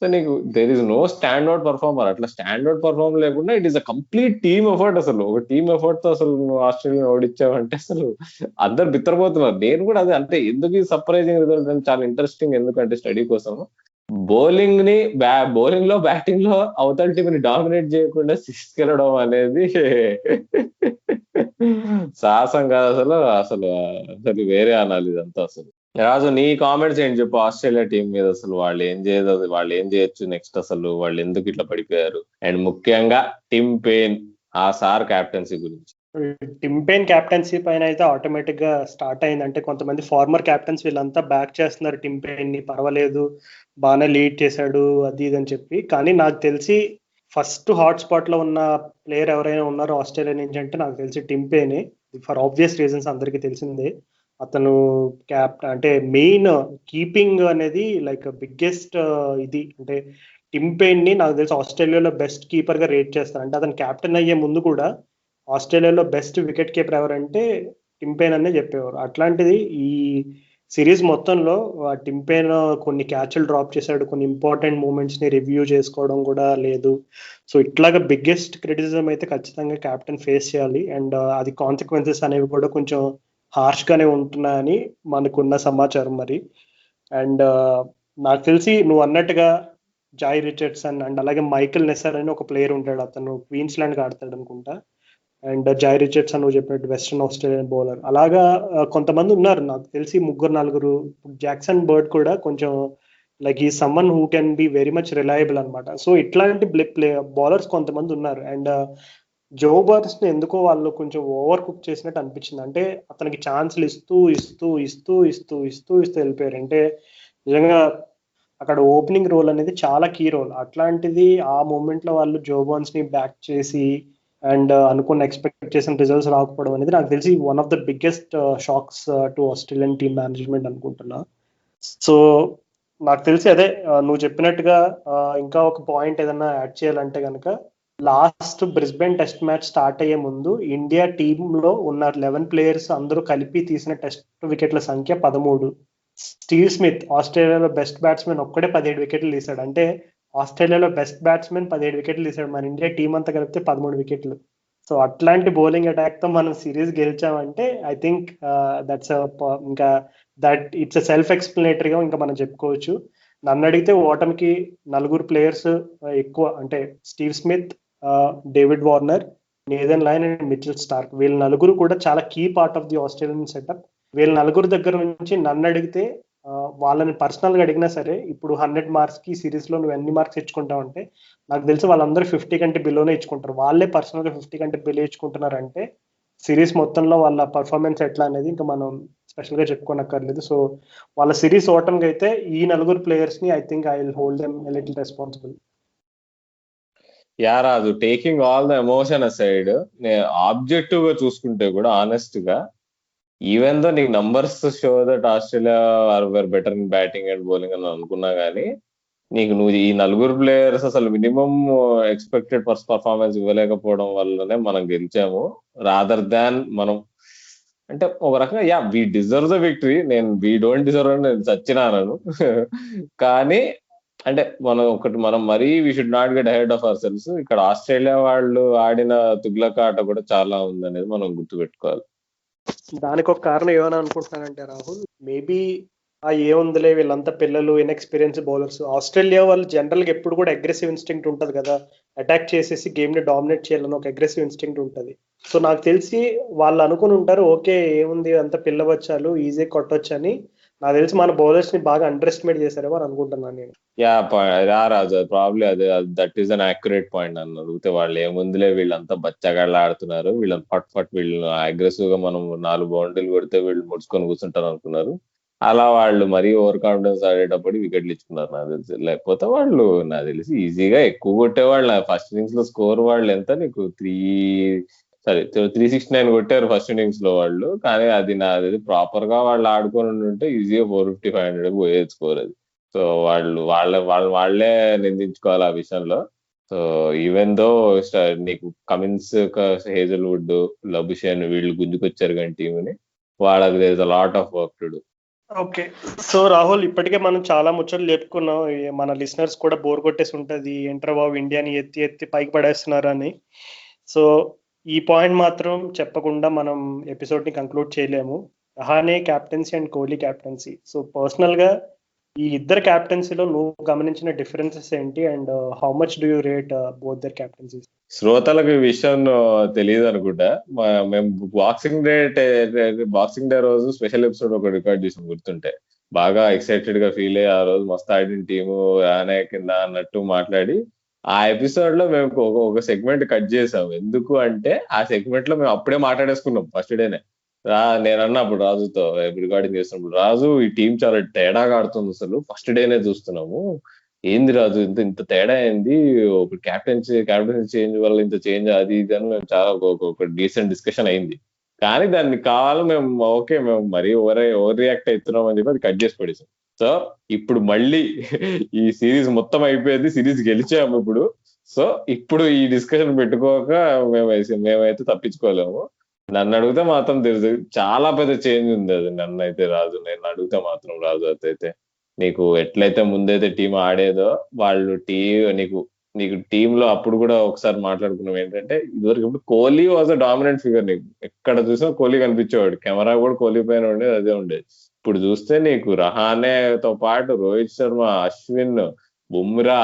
సో నీకు there is no stand out performer. అట్లా స్టాండ్ అవుట్ పర్ఫార్మ్ లేకుండా it is a complete team effort. అసలు ఒక టీమ్ ఎఫర్ట్ తో అసలు నువ్వు ఆస్ట్రేలియా ఓడించావంటే అసలు అందరు బిత్తరపోతున్నారు. నేను కూడా అదే, అంటే ఎందుకు ఈ సర్ప్రైజింగ్ రిజల్ట్ అని చాలా ఇంట్రెస్టింగ్. ఎందుకంటే స్టడీ కోసం బౌలింగ్ ని బౌలింగ్ లో బ్యాటింగ్ లో అవతల టీం ని డామినేట్ చేయకుండా తీసుకెళ్ళడం అనేది సాహసం కాదు అసలు. అసలు అసలు వేరే అనాలి ఇదంతా. అసలు రాజు నీ కామెంట్స్ ఏంటి చెప్పు ఆస్ట్రేలియా టీం మీద. అసలు వాళ్ళు ఏం చేయదు, వాళ్ళు ఏం చేయొచ్చు నెక్స్ట్, అసలు వాళ్ళు ఎందుకు ఇట్లా పడిపోయారు, అండ్ ముఖ్యంగా టిమ్ పెయిన్ ఆ సార్ క్యాప్టెన్సీ గురించి. టిమ్ పెయిన్ క్యాప్టెన్సీ పైన అయితే ఆటోమేటిక్ గా స్టార్ట్ అయింది. అంటే కొంతమంది ఫార్మర్ క్యాప్టెన్స్ వీళ్ళంతా బ్యాక్ చేస్తున్నారు టిమ్ పెయిన్ ని, పర్వాలేదు బాగానే లీడ్ చేశాడు అది ఇది అని చెప్పి. కానీ నాకు తెలిసి ఫస్ట్ హాట్ స్పాట్ లో ఉన్న ప్లేయర్ ఎవరైనా ఉన్నారో ఆస్ట్రేలియా నుంచి అంటే నాకు తెలిసి టిమ్ పెయినే, ఫర్ ఆబ్వియస్ రీజన్స్ అందరికీ తెలిసిందే. అతను అంటే మెయిన్ కీపింగ్ అనేది లైక్ బిగ్గెస్ట్ ఇది. అంటే టిమ్ పెయిన్ ని నాకు తెలిసి ఆస్ట్రేలియాలో బెస్ట్ కీపర్ గా రేట్ చేస్తారు. అంటే అతను కెప్టెన్ అయ్యే ముందు కూడా ఆస్ట్రేలియాలో బెస్ట్ వికెట్ కీపర్ ఎవరంటే టిమ్ పెయిన్ అనే చెప్పేవారు. అట్లాంటిది ఈ సిరీస్ మొత్తంలో టిమ్ పెయిన్ కొన్ని క్యాచ్లు డ్రాప్ చేశాడు, కొన్ని ఇంపార్టెంట్ మూమెంట్స్ ని రివ్యూ చేసుకోవడం కూడా లేదు. సో ఇట్లాగా బిగ్గెస్ట్ క్రిటిసిజం అయితే ఖచ్చితంగా కెప్టెన్ ఫేస్ చేయాలి. అండ్ అది కాన్సిక్వెన్సెస్ అనేవి కూడా కొంచెం హార్ష్ గానే ఉంటున్నాయని మనకున్న సమాచారం మరి. అండ్ నాకు తెలిసి నువ్వు అన్నట్టుగా జాయ్ రిచర్డ్సన్ అండ్ అలాగే మైకెల్ నెసర్ అని ఒక ప్లేయర్ ఉంటాడు, అతను క్వీన్స్లాండ్ ఆడతాడు అనుకుంటా. అండ్ జాయ్ రిచర్డ్సన్ నువ్వు చెప్పినట్టు వెస్ట్రన్ ఆస్ట్రేలియన్ బౌలర్. అలాగా కొంతమంది ఉన్నారు నాకు తెలిసి 3-4. జాక్సన్ బర్డ్ కూడా కొంచెం లైక్ ఈ someone who can be very much reliable అనమాట. సో ఇట్లాంటి బౌలర్స్ కొంతమంది ఉన్నారు. అండ్ జో బర్న్స్ ని ఎందుకో వాళ్ళు కొంచెం ఓవర్ కుక్ చేసినట్టు అనిపించింది. అంటే అతనికి ఛాన్స్లు ఇస్తూ ఇస్తూ ఇస్తూ ఇస్తూ ఇస్తూ ఇస్తూ వెళ్ళిపోయారు. అంటే నిజంగా అక్కడ ఓపెనింగ్ రోల్ అనేది చాలా కీ రోల్. అట్లాంటిది ఆ మూమెంట్ లో వాళ్ళు జో బర్న్స్ ని బ్యాక్ చేసి అండ్ అనుకున్న ఎక్స్పెక్ట్ చేసిన రిజల్ట్స్ రాకపోవడం అనేది నాకు తెలిసి one of the biggest shocks to Australian team management అనుకుంటున్నా. సో నాకు తెలిసి అదే నువ్వు చెప్పినట్టుగా ఇంకా ఒక పాయింట్ ఏదన్నా యాడ్ చేయాలంటే కనుక last Brisbane test match start అయ్యే ముందు ఇండియా టీంలో ఉన్న 11 ప్లేయర్స్ అందరూ కలిపి తీసిన టెస్ట్ వికెట్ల సంఖ్య 13. స్టీవ్ స్మిత్ ఆస్ట్రేలియాలో బెస్ట్ బ్యాట్స్మెన్ ఒక్కడే 17 వికెట్లు తీశాడు. అంటే ఆస్ట్రేలియాలో బెస్ట్ బ్యాట్స్మెన్ 17 వికెట్లు తీశాడు, మన ఇండియా టీం అంతా కలిపితే 13 వికెట్లు. సో అట్లాంటి బౌలింగ్ అటాక్ తో మనం సిరీస్ గెలిచామంటే ఐ థింక్ దట్స్ ఇంకా దట్ ఇట్స్ సెల్ఫ్ ఎక్స్ప్లెనేటరీగా ఇంకా మనం చెప్పుకోవచ్చు. నన్ను అడిగితే ఓటమికి 4 ప్లేయర్స్ ఎక్కువ. అంటే Steve Smith, David Warner, Nathan Lyon and Mitchell Starck. వీళ్ళ 4 కూడా చాలా key part of the Australian setup. వీళ్ళ 4 దగ్గర నుంచి నన్ను అడిగితే వాళ్ళని పర్సనల్ గా అడిగినా సరే ఇప్పుడు 100 మార్క్స్ కి సిరీస్ లో నువ్వు ఎన్ని మార్క్స్ ఇచ్చుకుంటావు అంటే నాకు తెలిసి వాళ్ళందరూ 50 కంటే బిలోనే ఇచ్చుకుంటారు. వాళ్ళే పర్సనల్ గా 50 కంటే బిలో ఇచ్చుకుంటున్నారంటే సిరీస్ మొత్తంలో వాళ్ళ పర్ఫార్మెన్స్ ఎట్లా అనేది ఇంకా మనం స్పెషల్ గా చెప్పుకోనక్కర్లేదు. సో వాళ్ళ సిరీస్ ఓటమికి అయితే ఈ 4 ప్లేయర్స్ ని I think I will hold them a little responsible. యారాదు taking all the emotion aside, నేను ఆబ్జెక్టివ్ గా చూసుకుంటే కూడా ఆనెస్ట్ గా ఈవెన్ దో నీకు numbers show that Australia are better in batting and bowling అని అనుకున్నా గానీ నువ్వు ఈ 4 ప్లేయర్స్ అసలు మినిమం ఎక్స్పెక్టెడ్ పర్ఫార్మెన్స్ ఇవ్వలేకపోవడం వల్లనే మనం గెలిచాము, రాదర్ దాన్ మనం అంటే ఒక రకంగా yeah we deserve the victory. We don't deserve అని నేను చచ్చినాను. కానీ అంటే మనం మరీ we should not get ahead of our cells. ఇక్కడ ఆస్ట్రేలియా వాళ్ళు ఆడిన తుగ్లక్ ఆట కూడా చాలా ఉందనేది మనం గుర్తుపెట్టుకోవాలి. దానికి ఒక కారణం ఏమని అనుకుంటున్నానంటే రాహుల్, మేబీ ఏముందిలే వీళ్ళంతా పిల్లలు, ఇన్ఎక్స్పీరియన్స్ బౌలర్స్. ఆస్ట్రేలియా వాళ్ళు జనరల్ గా ఎప్పుడు కూడా అగ్రెసివ్ ఇన్స్టింక్ట్ ఉంటుంది కదా, అటాక్ చేసేసి గేమ్ ని డామినేట్ చేయాలని ఒక అగ్రెసివ్ ఇన్స్టింక్ట్ ఉంటుంది. సో నాకు తెలిసి వాళ్ళు అనుకుని ఉంటారు ఓకే ఏముంది అంత పిల్లవచ్చాలు ఈజీ కొట్టొచ్చు అని. నాకు తెలిసి మన బౌలర్స్ ని బాగా అండర్ ఎస్టిమేట్ చేశారేమో అని అనుకుంటున్నాను నేను. రాజు ప్రాబ్లీ అదే, that is an accurate point. నన్ను అడిగితే వాళ్ళు ఏముందిలే వీళ్ళంతా బచ్చగాళ్ళు ఆడుతున్నారు, వీళ్ళని ఫట్ వీళ్ళు అగ్రెసివ్ గా మనం 4 బౌండరీలు కొడితే వీళ్ళు ముడుచుకొని కూర్చుంటారు అనుకున్నారు. అలా వాళ్ళు మరీ ఓవర్ కాన్ఫిడెన్స్ ఆడేటప్పుడు వికెట్లు ఇచ్చుకున్నారు నాకు తెలిసి. లేకపోతే వాళ్ళు నాకు తెలిసి ఈజీగా ఎక్కువ కొట్టేవాళ్ళు. ఫస్ట్ ఇన్నింగ్స్ లో స్కోర్ వాళ్ళు ఎంత నీకు 369 కొట్టారు ఫస్ట్ ఇన్నింగ్స్ లో వాళ్ళు. కానీ అది నాది ప్రాపర్ గా వాళ్ళు ఆడుకొని ఉంటే ఈజీగా 450-500 పోయేది స్కోర్ అది. సో వాళ్ళే నిందించుకోవాలి ఆ విషయంలో. సో ఈవెన్ దో నీకు కమిన్స్, హేజల్వుడ్, లబుషేన్ వీళ్ళు గుంజుకొచ్చారు కానీ టీంని, వాళ్ళకి there is a lot of work to do. Okay, so Rahul ఇప్పటికే మనం చాలా ముచ్చట్లు చెప్పుకున్నాం. మన లిసనర్స్ కూడా బోర్ కొట్టేసి ఉంటుంది, ఏంట్రా బాబు ఇండియాని ఎత్తి ఎత్తి పైకి పడేస్తున్నారు అని. సో ఈ పాయింట్ మాత్రం చెప్పకుండా మనం ఎపిసోడ్ని కంక్లూడ్ చేయలేము. Rahane captaincy and Kohli captaincy. So పర్సనల్గా ఈ ఇద్దరు క్యాప్టెన్సీలో నువ్వు గమనించిన డిఫరెన్సెస్ ఏంటి, and how much do you rate both their captaincy? శ్రోతలకు ఈ విషయం తెలియదు అనుకుంటా. మేము బాక్సింగ్ డే రోజు స్పెషల్ ఎపిసోడ్ ఒక రికార్డ్ చేసాం గుర్తుంటే. బాగా ఎక్సైటెడ్ గా ఫీల్ అయ్యి ఆ రోజు మస్తు ఆడిన టీము రానే కింద అన్నట్టు మాట్లాడి ఆ ఎపిసోడ్ లో మేము ఒక సెగ్మెంట్ కట్ చేసాం. ఎందుకు అంటే ఆ సెగ్మెంట్ లో మేము అప్పుడే మాట్లాడేసుకున్నాం ఫస్ట్ డేనే. నేను అన్నా అప్పుడు రాజుతో రికార్డింగ్ చేస్తున్నప్పుడు, రాజు ఈ టీం చాలా తేడాగా ఆడుతుంది, అసలు ఫస్ట్ డేనే చూస్తున్నాము, ఏంది రాజు ఇంత ఇంత తేడా అయింది, ఒక క్యాప్టెన్సీ చేంజ్ వల్ల ఇంత చేంజ్ అది ఇది అని మేము చాలా ఒక డీసెంట్ డిస్కషన్ అయింది. కానీ దాన్ని కావాలి మేము ఓకే మేము మరీ ఓవర్ రియాక్ట్ అవుతున్నాం అని చెప్పి అది కట్ చేసి పడేసాం. సో ఇప్పుడు మళ్ళీ ఈ సిరీస్ మొత్తం అయిపోయింది, సిరీస్ గెలిచాము ఇప్పుడు. సో ఇప్పుడు ఈ డిస్కషన్ పెట్టుకోక మేమైతే తప్పించుకోలేము. నన్ను అడిగితే మాత్రం తెలుసు చాలా పెద్ద చేంజ్ ఉంది. అది నన్ను అయితే రాజు, నేను అడిగితే మాత్రం రాజు అయితే నీకు ఎట్లయితే ముందైతే టీం ఆడేదో వాళ్ళు నీకు నీకు టీమ్ లో అప్పుడు కూడా ఒకసారి మాట్లాడుకున్నాం ఏంటంటే, ఇదివరకు ఇప్పుడు Kohli was a dominant figure. నీకు ఎక్కడ చూసినా కోహ్లీ కనిపించేవాడు, కెమెరా కూడా కోహ్లీ పైన ఉండేది, అదే ఉండేది. ఇప్పుడు చూస్తే నీకు రహానేతో పాటు రోహిత్ శర్మ, అశ్విన్, బుమ్రా,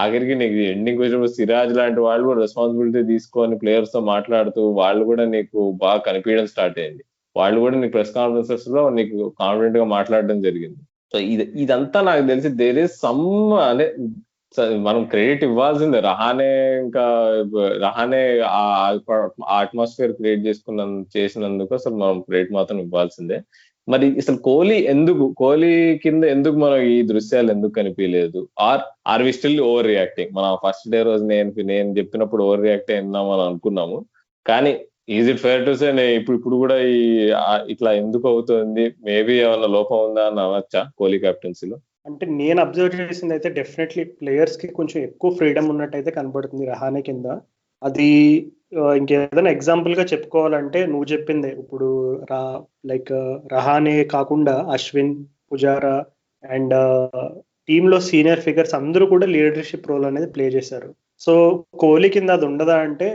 ఆఖరికి నీకు ఎండింగ్ వచ్చినప్పుడు సిరాజ్ లాంటి వాళ్ళు కూడా రెస్పాన్సిబిలిటీ తీసుకొని ప్లేయర్స్ తో మాట్లాడుతూ వాళ్ళు కూడా నీకు బాగా కనిపించడం స్టార్ట్ అయింది. వాళ్ళు కూడా నీకు ప్రెస్ కాన్ఫరెన్సెస్ లో నీకు కాన్ఫిడెంట్ గా మాట్లాడడం జరిగింది. సో ఇదంతా నాకు తెలిసి దేర్ ఇస్ సమ్ అనే మనం క్రెడిట్ ఇవ్వాల్సిందే. రహానే ఆ అట్మాస్ఫియర్ క్రియేట్ చేసినందుకు అసలు మనం క్రెడిట్ మాత్రం ఇవ్వాల్సిందే. మరి అసలు కోహ్లీ కింద ఎందుకు మనం ఈ దృశ్యాలు ఎందుకు కనిపించలేదు? Are we still over reacting? మనం ఫస్ట్ డే రోజు నేను చెప్పినప్పుడు ఓవర్ రియాక్ట్ అయినాం అని అనుకున్నాము, కానీ is it fair to say ఇప్పుడు కూడా ఇట్లా ఎందుకు అవుతుంది? మేబీ ఏమైనా లోపం ఉందా అని అనొచ్చా కోహ్లీ కెప్టెన్సీలో? అంటే నేను అబ్జర్వ్ చేసింది అయితే డెఫినెట్లీ ప్లేయర్స్ కి కొంచెం ఎక్కువ ఫ్రీడమ్ ఉన్నట్టయితే కనబడుతుంది రహానే కింద. అది ఇంకేదైనా ఎగ్జాంపుల్ గా చెప్పుకోవాలంటే నువ్వు చెప్పిందే, ఇప్పుడు రహానే కాకుండా అశ్విన్, పుజారా అండ్ టీంలో సీనియర్ ఫిగర్స్ అందరూ కూడా లీడర్షిప్ రోల్ అనేది ప్లే చేశారు. సో కోహ్లీ కింద అది ఉండదా అంటే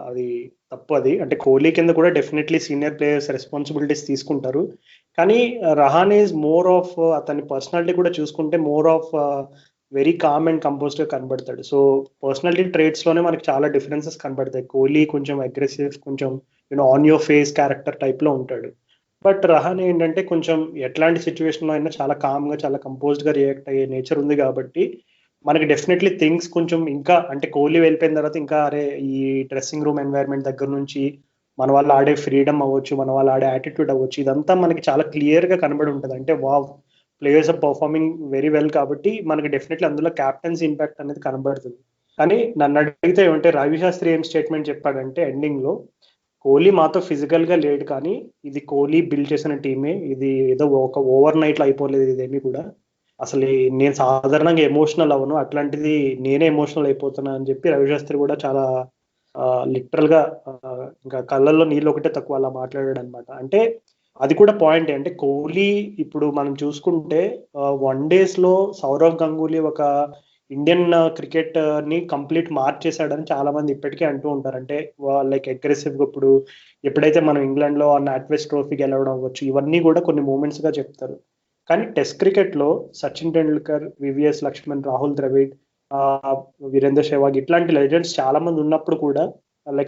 అది తప్పు. అది అంటే కోహ్లీ కింద కూడా డెఫినెట్లీ సీనియర్ ప్లేయర్స్ రెస్పాన్సిబిలిటీస్ తీసుకుంటారు. కానీ రహానే ఈజ్ మోర్ ఆఫ్, అతని పర్సనాలిటీ కూడా చూసుకుంటే more of very calm and composed గా కనబడతాడు. సో పర్సనాలిటీ ట్రేట్స్ లోనే మనకి చాలా డిఫరెన్సెస్ కనబడతాయి. కోహ్లీ కొంచెం అగ్రెసివ్, కొంచెం on your face character type లో ఉంటాడు. బట్ రహానే ఏంటంటే కొంచెం ఎట్లాంటి సిచ్యువేషన్ లో అయినా చాలా కామ్ గా, చాలా కంపోజ్డ్ గా రియాక్ట్ అయ్యే నేచర్ ఉంది కాబట్టి మనకి డెఫినెట్లీ థింగ్స్ కొంచెం ఇంకా అంటే కోహ్లీ వెళ్ళిపోయిన తర్వాత ఇంకా అరే ఈ డ్రెస్సింగ్ రూమ్ ఎన్వైర్న్మెంట్ దగ్గర నుంచి మన వాళ్ళు ఆడే ఫ్రీడమ్ అవ్వచ్చు, మన వాళ్ళు ఆడే యాటిట్యూడ్ అవ్వచ్చు, ఇదంతా మనకి చాలా క్లియర్ గా కనబడి ఉంటుంది. అంటే wow, players are performing very well కాబట్టి మనకి డెఫినెట్లీ అందులో క్యాప్టెన్స్ ఇంపాక్ట్ అనేది కనబడుతుంది. కానీ నన్ను అడిగితే ఏమంటే రవి శాస్త్రి ఏం స్టేట్మెంట్ చెప్పాడంటే ఎండింగ్ లో, కోహ్లీ మాతో ఫిజికల్ గా లేడు కానీ ఇది కోహ్లీ బిల్డ్ చేసిన టీమే, ఇది ఏదో ఒక ఓవర్ నైట్ లో అయిపోలేదు ఇదేమి కూడా. అసలు నేను సాధారణంగా ఎమోషనల్ అవ్వను, అట్లాంటిది నేనే ఎమోషనల్ అయిపోతున్నా అని చెప్పి రవిశాస్త్రి కూడా చాలా లిటరల్ గా ఇంకా కళ్ళల్లో నీళ్ళు ఒకటే తక్కువ అలా మాట్లాడాడు అనమాట. అంటే అది కూడా పాయింట్. అంటే కోహ్లీ ఇప్పుడు మనం చూసుకుంటే వన్ డేస్ లో సౌరవ్ గంగూలీ ఒక ఇండియన్ క్రికెట్ ని కంప్లీట్ మార్చేశాడని చాలా మంది ఇప్పటికే అంటూ ఉంటారు. అంటే అగ్రెసివ్ గా ఇప్పుడు ఎప్పుడైతే మనం ఇంగ్లాండ్ లో నాట్వెస్ట్ ట్రోఫీ గెలవడం అవ్వచ్చు, ఇవన్నీ కూడా కొన్ని మూమెంట్స్ గా చెప్తారు. కానీ టెస్ట్ క్రికెట్ లో సచిన్ టెండూల్కర్, వివిఎస్ లక్ష్మణ్, రాహుల్ ద్రవిడ్, వీరేంద్ర సెహ్వాగ్ ఇట్లాంటి లెజెండ్స్ చాలా మంది ఉన్నప్పుడు కూడా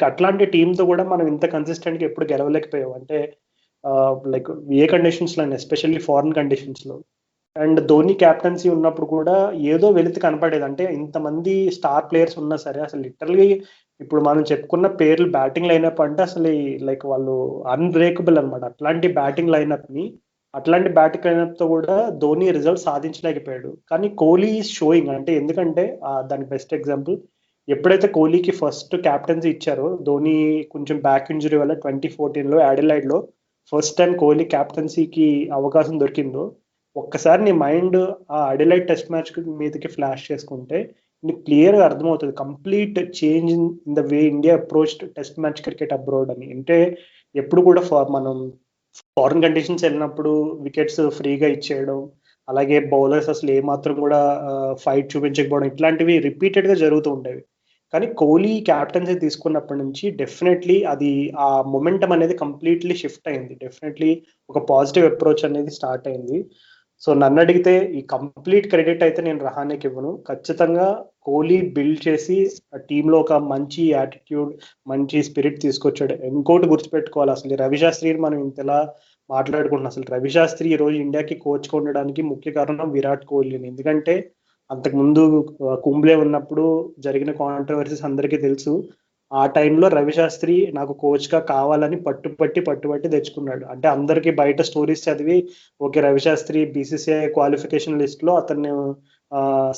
అట్లాంటి టీంతో కూడా మనం ఇంత కన్సిస్టెంట్ గా ఎప్పుడు గెలవలేకపోయాం. అంటే ఏ కండిషన్స్ లో, ఎస్పెషల్లీ ఫారిన్ కండిషన్స్ లో. అండ్ ధోని క్యాప్టెన్సీ ఉన్నప్పుడు కూడా ఏదో వెలితి కనపడేది. అంటే ఇంతమంది స్టార్ ప్లేయర్స్ ఉన్నా సరే అసలు లిటరల్లీ ఇప్పుడు మనం చెప్పుకున్న పేర్లు బ్యాటింగ్ లైనప్ అంటే అసలు వాళ్ళు అన్బ్రేకబుల్ అనమాట. అట్లాంటి బ్యాటింగ్ లైనప్ ని అట్లాంటి బ్యాటింగ్ లైనప్తో కూడా ధోని రిజల్ట్ సాధించలేకపోయాడు. కానీ కోహ్లీ ఈజ్ షోయింగ్, అంటే ఎందుకంటే దానికి బెస్ట్ ఎగ్జాంపుల్ ఎప్పుడైతే కోహ్లీకి ఫస్ట్ క్యాప్టెన్సీ ఇచ్చారో, ధోని కొంచెం బ్యాక్ ఇంజరీ వల్ల 2014లో యాడిలైడ్లో ఫస్ట్ టైం కోహ్లీ క్యాప్టెన్సీకి అవకాశం దొరికిందో, ఒక్కసారి నీ మైండ్ ఆ అడిలైడ్ టెస్ట్ మ్యాచ్ మీదకి ఫ్లాష్ చేసుకుంటే నీకు క్లియర్గా అర్థమవుతుంది complete change in the way India approach test match cricket abroad అని. అంటే ఎప్పుడు కూడా మనం ఫారెన్ కండిషన్స్ వెళ్ళినప్పుడు వికెట్స్ ఫ్రీగా ఇచ్చేయడం, అలాగే బౌలర్స్ అసలు ఏమాత్రం కూడా ఫైట్ చూపించకపోవడం, ఇట్లాంటివి రిపీటెడ్గా జరుగుతూ ఉండేవి. కానీ కోహ్లీ క్యాప్టెన్సీ తీసుకున్నప్పటి నుంచి డెఫినెట్లీ అది ఆ మొమెంటం అనేది కంప్లీట్లీ షిఫ్ట్ అయింది. డెఫినెట్లీ ఒక పాజిటివ్ అప్రోచ్ అనేది స్టార్ట్ అయింది. సో నన్ను అడిగితే ఈ కంప్లీట్ క్రెడిట్ అయితే నేను రహానేకి ఇవ్వను. ఖచ్చితంగా కోహ్లీ బిల్డ్ చేసి ఆ టీంలో ఒక మంచి యాటిట్యూడ్, మంచి స్పిరిట్ తీసుకొచ్చాడు. ఇంకోటి గుర్తుపెట్టుకోవాలి, అసలు రవి శాస్త్రిని మనం ఇంతలా మాట్లాడుకుంటున్నాం. అసలు రవి శాస్త్రి ఈ రోజు ఇండియాకి కోచ్గా ఉండడానికి ముఖ్య కారణం విరాట్ కోహ్లీని. ఎందుకంటే అంతకుముందు కుంబ్లే ఉన్నప్పుడు జరిగిన కాంట్రవర్సీస్ అందరికీ తెలుసు. ఆ టైంలో రవి శాస్త్రి నాకు కోచ్గా కావాలని పట్టుబట్టి తెచ్చుకున్నాడు. అంటే అందరికీ బయట స్టోరీస్ చదివి okay Ravi Shastri BCCI qualification లిస్ట్లో అతన్ని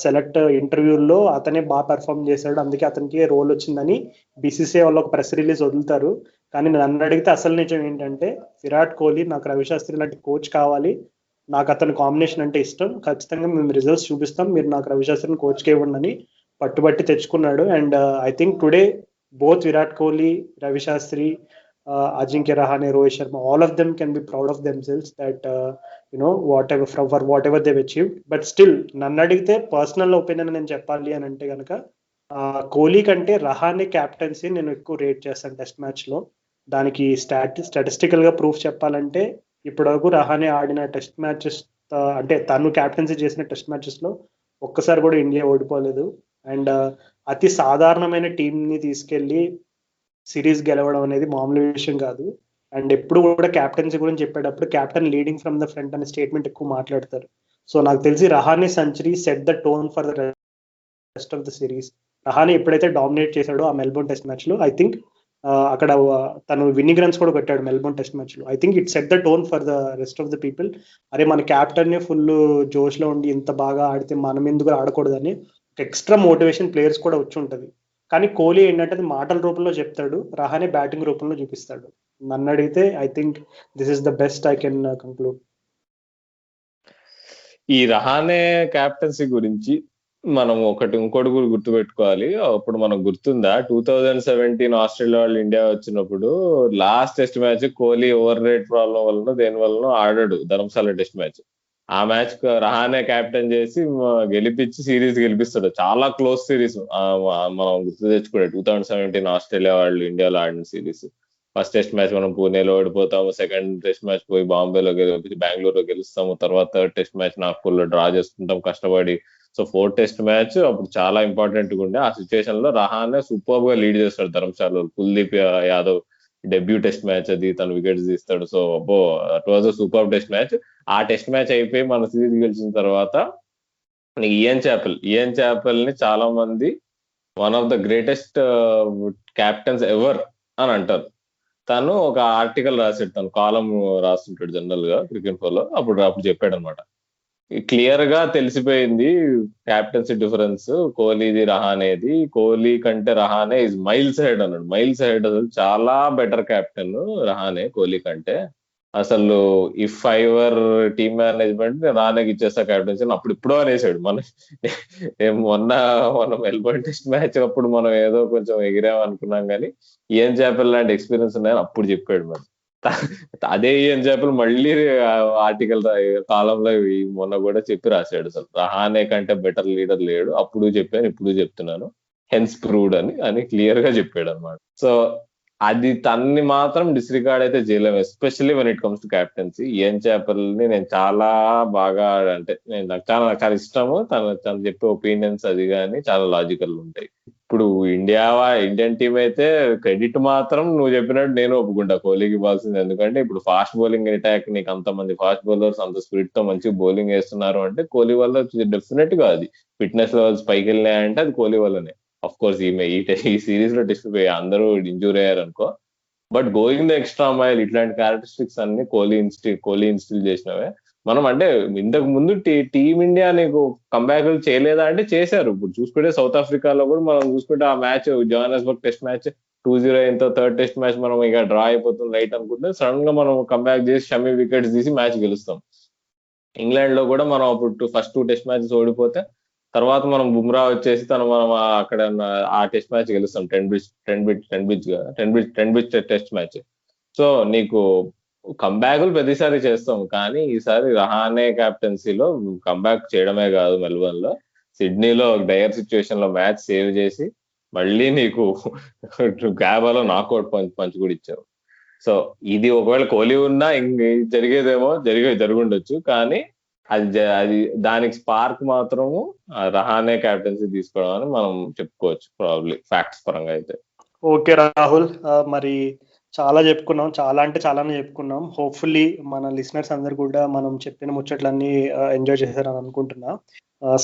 సెలెక్ట్ ఇంటర్వ్యూల్లో అతనే బాగా పెర్ఫామ్ చేశాడు, అందుకే అతనికి రోల్ వచ్చిందని బీసీసీఐ వాళ్ళు ఒక ప్రెస్ రిలీజ్ వదులుతారు. కానీ నన్ను అడిగితే అసలు నిజం ఏంటంటే విరాట్ కోహ్లీ నాకు రవి శాస్త్రి లాంటి కోచ్ కావాలి, నాకు అతని కాంబినేషన్ అంటే ఇష్టం, ఖచ్చితంగా మేము రిజల్ట్స్ చూపిస్తాం, మీరు నాకు రవి శాస్త్రిని కోచ్గా ఇవ్వండి అని పట్టుబట్టి తెచ్చుకున్నాడు. And I think today both Virat Kohli, Ravi Shastri, Ajinkya Rahane, Rohit Sharma, all of them can be proud of themselves that whatever for whatever they've achieved. But still, నన్ను అడిగితే పర్సనల్ ఒపీనియన్ నేను చెప్పాలి అని అంటే కనుక కోహ్లీ కంటే రహానే క్యాప్టెన్సీ నేను ఎక్కువ రేట్ చేస్తాను టెస్ట్ మ్యాచ్లో. దానికి స్టాటిస్టికల్గా ప్రూఫ్ చెప్పాలంటే ఇప్పటివరకు రహానే ఆడిన టెస్ట్ మ్యాచెస్, అంటే తను క్యాప్టెన్సీ చేసిన టెస్ట్ మ్యాచెస్లో ఒక్కసారి కూడా ఇండియా ఓడిపోలేదు. అండ్ అతి సాధారణమైన టీంని తీసుకెళ్లి సిరీస్ గెలవడం అనేది మామూలు విషయం కాదు. అండ్ ఎప్పుడు కూడా క్యాప్టెన్సీ గురించి చెప్పేటప్పుడు captain leading from the front అనే స్టేట్మెంట్ ఎక్కువ మాట్లాడతారు. సో నాకు తెలిసి Rahane century set the tone for the rest of the series. Rahane ఎప్పుడైతే డామినేట్ చేశాడో ఆ మెల్బోర్న్ టెస్ట్ మ్యాచ్ లో, ఐ థింక్ అక్కడ తను విన్నింగ్ రన్స్ కూడా కొట్టాడు మెల్బోర్న్ టెస్ట్ మ్యాచ్ లో. I think it set the tone for the rest of the people. అరే మన క్యాప్టెన్ ని ఫుల్ జోష్ లో ఉండి ఇంత బాగా ఆడితే మనం ఎందుకు ఆడకూడదని ఎక్స్ట్రా మోటివేషన్ ప్లేయర్స్ కూడా వచ్చి ఉంటుంది. కానీ కోహ్లీ ఏంటంటే అది మాటల రూపంలో చెప్తాడు, రహానే బ్యాటింగ్ రూపంలో చూపిస్తాడు. నన్ను అడిగితే I think this is the best I can conclude. ఈ రహానే క్యాప్టెన్సీ గురించి మనం ఇంకోటి కూడా గుర్తుపెట్టుకోవాలి. అప్పుడు మనకు గుర్తుందా 2017 ఆస్ట్రేలియా వాళ్ళు ఇండియా వచ్చినప్పుడు last test match Kohli over rate problem వలన దేని వలన ఆడాడు ధర్మశాల టెస్ట్ మ్యాచ్. ఆ మ్యాచ్ రహానే క్యాప్టెన్ చేసి గెలిపించి సిరీస్ గెలిపిస్తాడు. చాలా క్లోజ్ సిరీస్ మనం గుర్తు తెచ్చుకోండి. 2017 ఆస్ట్రేలియా వాళ్ళు ఇండియాలో ఆడిన సిరీస్. ఫస్ట్ టెస్ట్ మ్యాచ్ మనం పూణేలో ఓడిపోతాము, సెకండ్ టెస్ట్ మ్యాచ్ పోయి బాంబేలో బెంగళూరులో గెలుస్తాము, తర్వాత థర్డ్ టెస్ట్ మ్యాచ్ నాగ్పూర్లో డ్రా చేసుకుంటాం కష్టపడి. సో ఫోర్త్ టెస్ట్ మ్యాచ్ అప్పుడు చాలా ఇంపార్టెంట్ గా ఉండే. ఆ సిచ్యువేషన్ లో రహానే సూపర్ గా లీడ్ చేస్తాడు ధర్మశాలలో. Kuldeep Yadav debut test match అది, తను వికెట్స్ తీస్తాడు. సో అబ్బో it was super test match. ఆ టెస్ట్ మ్యాచ్ అయిపోయి మన సిరీస్ గెలిచిన తర్వాత ఇయన్ చాపెల్ ని చాలా మంది one of the greatest captains ever అని అంటారు. తను ఒక ఆర్టికల్ రాసాడు, తను కాలం రాస్తుంటాడు జనరల్ గా క్రికెట్ ఫోర్ లో. అప్పుడు చెప్పాడు అనమాట, క్లియర్ గా తెలిసిపోయింది క్యాప్టెన్సీ డిఫరెన్స్ కోహ్లీది రహానేది. కోహ్లీ కంటే రహానే ఇస్ మైల్స్ హెడ్ అన్నాడు. మైల్స్ హెడ్ అసలు చాలా బెటర్ క్యాప్టెన్ రహానే కోహ్లీ కంటే. అసలు ఇఫ్ ఐవర్ టీమ్ మేనేజ్మెంట్ రహానేకి ఇచ్చేస్తా క్యాప్టెన్సీ అప్పుడు ఇప్పుడో అనేసాడు. మొన్న మెల్బోర్న్ టెస్ట్ మ్యాచ్ అప్పుడు మనం ఏదో కొంచెం ఎగిరాం అనుకున్నాం, కానీ ఇయన్ చాపెల్ లాంటి ఎక్స్పీరియన్స్ ఉన్నాయని అప్పుడు చెప్పాడు. మరి అదే ఇయన్ చాపెల్ మళ్ళీ ఆర్టికల్ కాలంలో మొన్న కూడా చెప్పి రాశాడు, అసలు రహానే కంటే బెటర్ లీడర్ లేడు, అప్పుడు చెప్పాను ఇప్పుడు చెప్తున్నాను, హెన్స్ ప్రూవ్డ్ అని క్లియర్ గా చెప్పాడు అనమాట. సో అది తన్ని మాత్రం డిస్రిగార్డ్ అయితే చేయలేము, especially when it comes to captaincy. Ian Chappell ని నేను చాలా బాగా, అంటే నాకు చాలా ఇష్టము. తను చెప్పే ఒపీనియన్స్ అది కానీ చాలా లాజికల్ ఉంటాయి. ఇప్పుడు ఇండియన్ టీం అయితే క్రెడిట్ మాత్రం నువ్వు చెప్పినట్టు నేను ఒప్పుకుంటా కోహ్లీకి ఇవ్వాల్సింది. ఎందుకంటే ఇప్పుడు ఫాస్ట్ బౌలింగ్ అటాక్ నీకు అంతమంది ఫాస్ట్ బౌలర్స్ అంత స్పిరిట్ తో మంచి బౌలింగ్ వేస్తున్నారు అంటే కోహ్లీ వల్ల డెఫినెట్ గా అది ఫిట్నెస్ లెవెల్స్ పైకి వెళ్ళినాయంటే అది కోహ్లీ వల్లనే. అఫ్ కోర్స్ ఈ సిరీస్ లో టెస్ట్ అందరూ ఇంజూర్ అయ్యారు అనుకో, but going the extra mile ఇట్లాంటి క్యారెక్టరిస్టిక్స్ అన్ని కోహ్లీ ఇన్స్టిల్ చేసినవే. మనం అంటే ఇంతకు ముందు టీమిండియా నీకు కంబ్యాక్ చేయలేదా అంటే చేశారు. ఇప్పుడు చూసుకుంటే సౌత్ ఆఫ్రికాలో కూడా మనం చూసుకుంటే ఆ మ్యాచ్ జోహానస్బర్గ్ టెస్ట్ మ్యాచ్ 2-0 ఎంతో థర్డ్ టెస్ట్ మ్యాచ్ మనం ఇక డ్రా అయిపోతుంది రైట్ అనుకుంటే సడన్ గా మనం కంబ్యాక్ చేసి షమీ వికెట్స్ తీసి మ్యాచ్ గెలుస్తాం. ఇంగ్లాండ్ లో కూడా మనం అప్పుడు ఫస్ట్ 2 టెస్ట్ మ్యాచెస్ ఓడిపోతే తర్వాత మనం బుమ్రా వచ్చేసి మనం అక్కడ ఆ టెస్ట్ మ్యాచ్ గెలుస్తాం. Ten bridge test match. So నీకు కంబ్యాక్లు ప్రతిసారి చేస్తాం, కానీ ఈసారి రహానే కెప్టెన్సీలో కంబ్యాక్ చేయడమే కాదు, మెల్బర్న్ లో సిడ్నీలో డయర్ సిచ్యువేషన్ లో మ్యాచ్ సేవ్ చేసి మళ్ళీ నీకు గ్యాబాలో నాకౌట్ పంచ్ కూడా ఇచ్చావు. సో ఇది ఒకవేళ కోహ్లీ ఉన్నా జరిగేదేమో జరుగుండొచ్చు, కానీ అది దానికి స్పార్క్ మాత్రము రహానే కెప్టెన్సీ తీసుకోవడం అని మనం చెప్పుకోవచ్చు ప్రాబ్లీ ఫ్యాక్ట్స్ పరంగా అయితే. ఓకే రాహుల్, మరి చాలా చెప్పుకున్నాం, చాలా అంటే చాలానే చెప్పుకున్నాం. హోప్ఫుల్లీ మన లిసనర్స్ అందరు కూడా మనం చెప్పిన ముచ్చట్లన్నీ ఎంజాయ్ చేశారని అనుకుంటున్నా.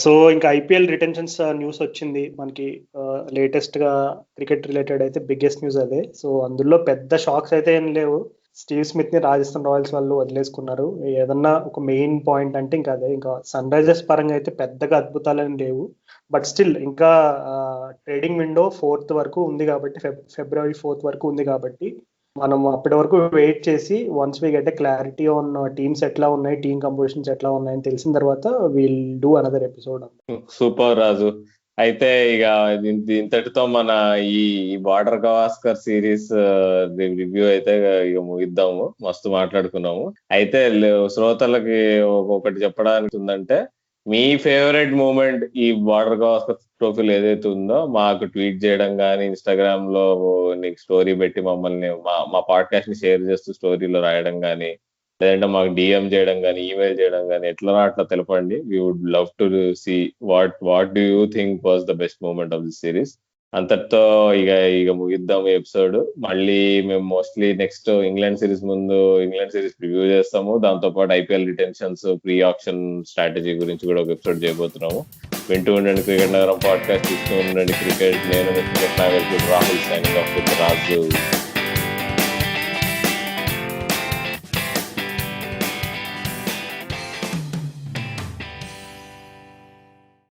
సో ఇంకా ఐపీఎల్ రిటెన్షన్స్ న్యూస్ వచ్చింది మనకి లేటెస్ట్ గా, క్రికెట్ రిలేటెడ్ అయితే బిగ్గెస్ట్ న్యూస్ అదే. సో అందులో పెద్ద షాక్స్ అయితే ఏం లేవు. స్టీవ్ స్మిత్ ని రాజస్థాన్ రాయల్స్ వాళ్ళు వదిలేసుకున్నారు. ఏదన్నా ఒక మెయిన్ పాయింట్ అంటే ఇంకా అదే. ఇంకా సన్ రైజర్స్ పరంగా అయితే పెద్దగా అద్భుతాలేం లేవు. బట్ స్టిల్ ఇంకా ట్రేడింగ్ విండో 4th వరకు ఉంది కాబట్టి, ఫిబ్రవరి 4th వరకు ఉంది కాబట్టి మనం అప్పటి వరకు వెయిట్ చేసి once we get a clarity on teams ఎట్లా ఉన్నాయి, టీమ్ కంపోజిషన్స్ ఎట్లా ఉన్నాయని తెలిసిన తర్వాత will do another episode. Super Raju. అయితే ఇక ఇంతటితో మన ఈ బార్డర్ గవాస్కర్ సిరీస్ రివ్యూ అయితే ఇక ముగిద్దాము. మస్తు మాట్లాడుకున్నాము. అయితే శ్రోతలకి ఒకటి చెప్పడానికి ఉందంటే, మీ ఫేవరెట్ మూమెంట్ ఈ బార్డర్ గవాస్కర్ ట్రోఫీలు ఏదైతే ఉందో మాకు ట్వీట్ చేయడం కానీ, ఇన్స్టాగ్రామ్ లో నీకు స్టోరీ పెట్టి మమ్మల్ని మా పాడ్కాస్ట్ ని షేర్ చేస్తూ స్టోరీలో రాయడం కానీ, లేదంటే మాకు డిఎం చేయడం కానీ, ఈమెయిల్ చేయడం కానీ, ఎట్లా అట్లా తెలపండి. We would love to see what do you think was the best moment of the series. అంతటితో ఇక ముగిద్దాం ఎపిసోడ్. మళ్ళీ మేము మోస్ట్లీ నెక్స్ట్ ఇంగ్లాండ్ సిరీస్ ముందు ఇంగ్లాండ్ సిరీస్ రివ్యూ చేస్తాము. దాంతో పాటు IPL retentions, pre option strategy గురించి కూడా ఒక ఎపిసోడ్ చేయబోతున్నాము. వింటూ ఉండండి క్రికెట్ నగరం పాడ్కాస్ట్, ఇస్తూ ఉండండి క్రికెట్. నేను Rahul signing off with Raju.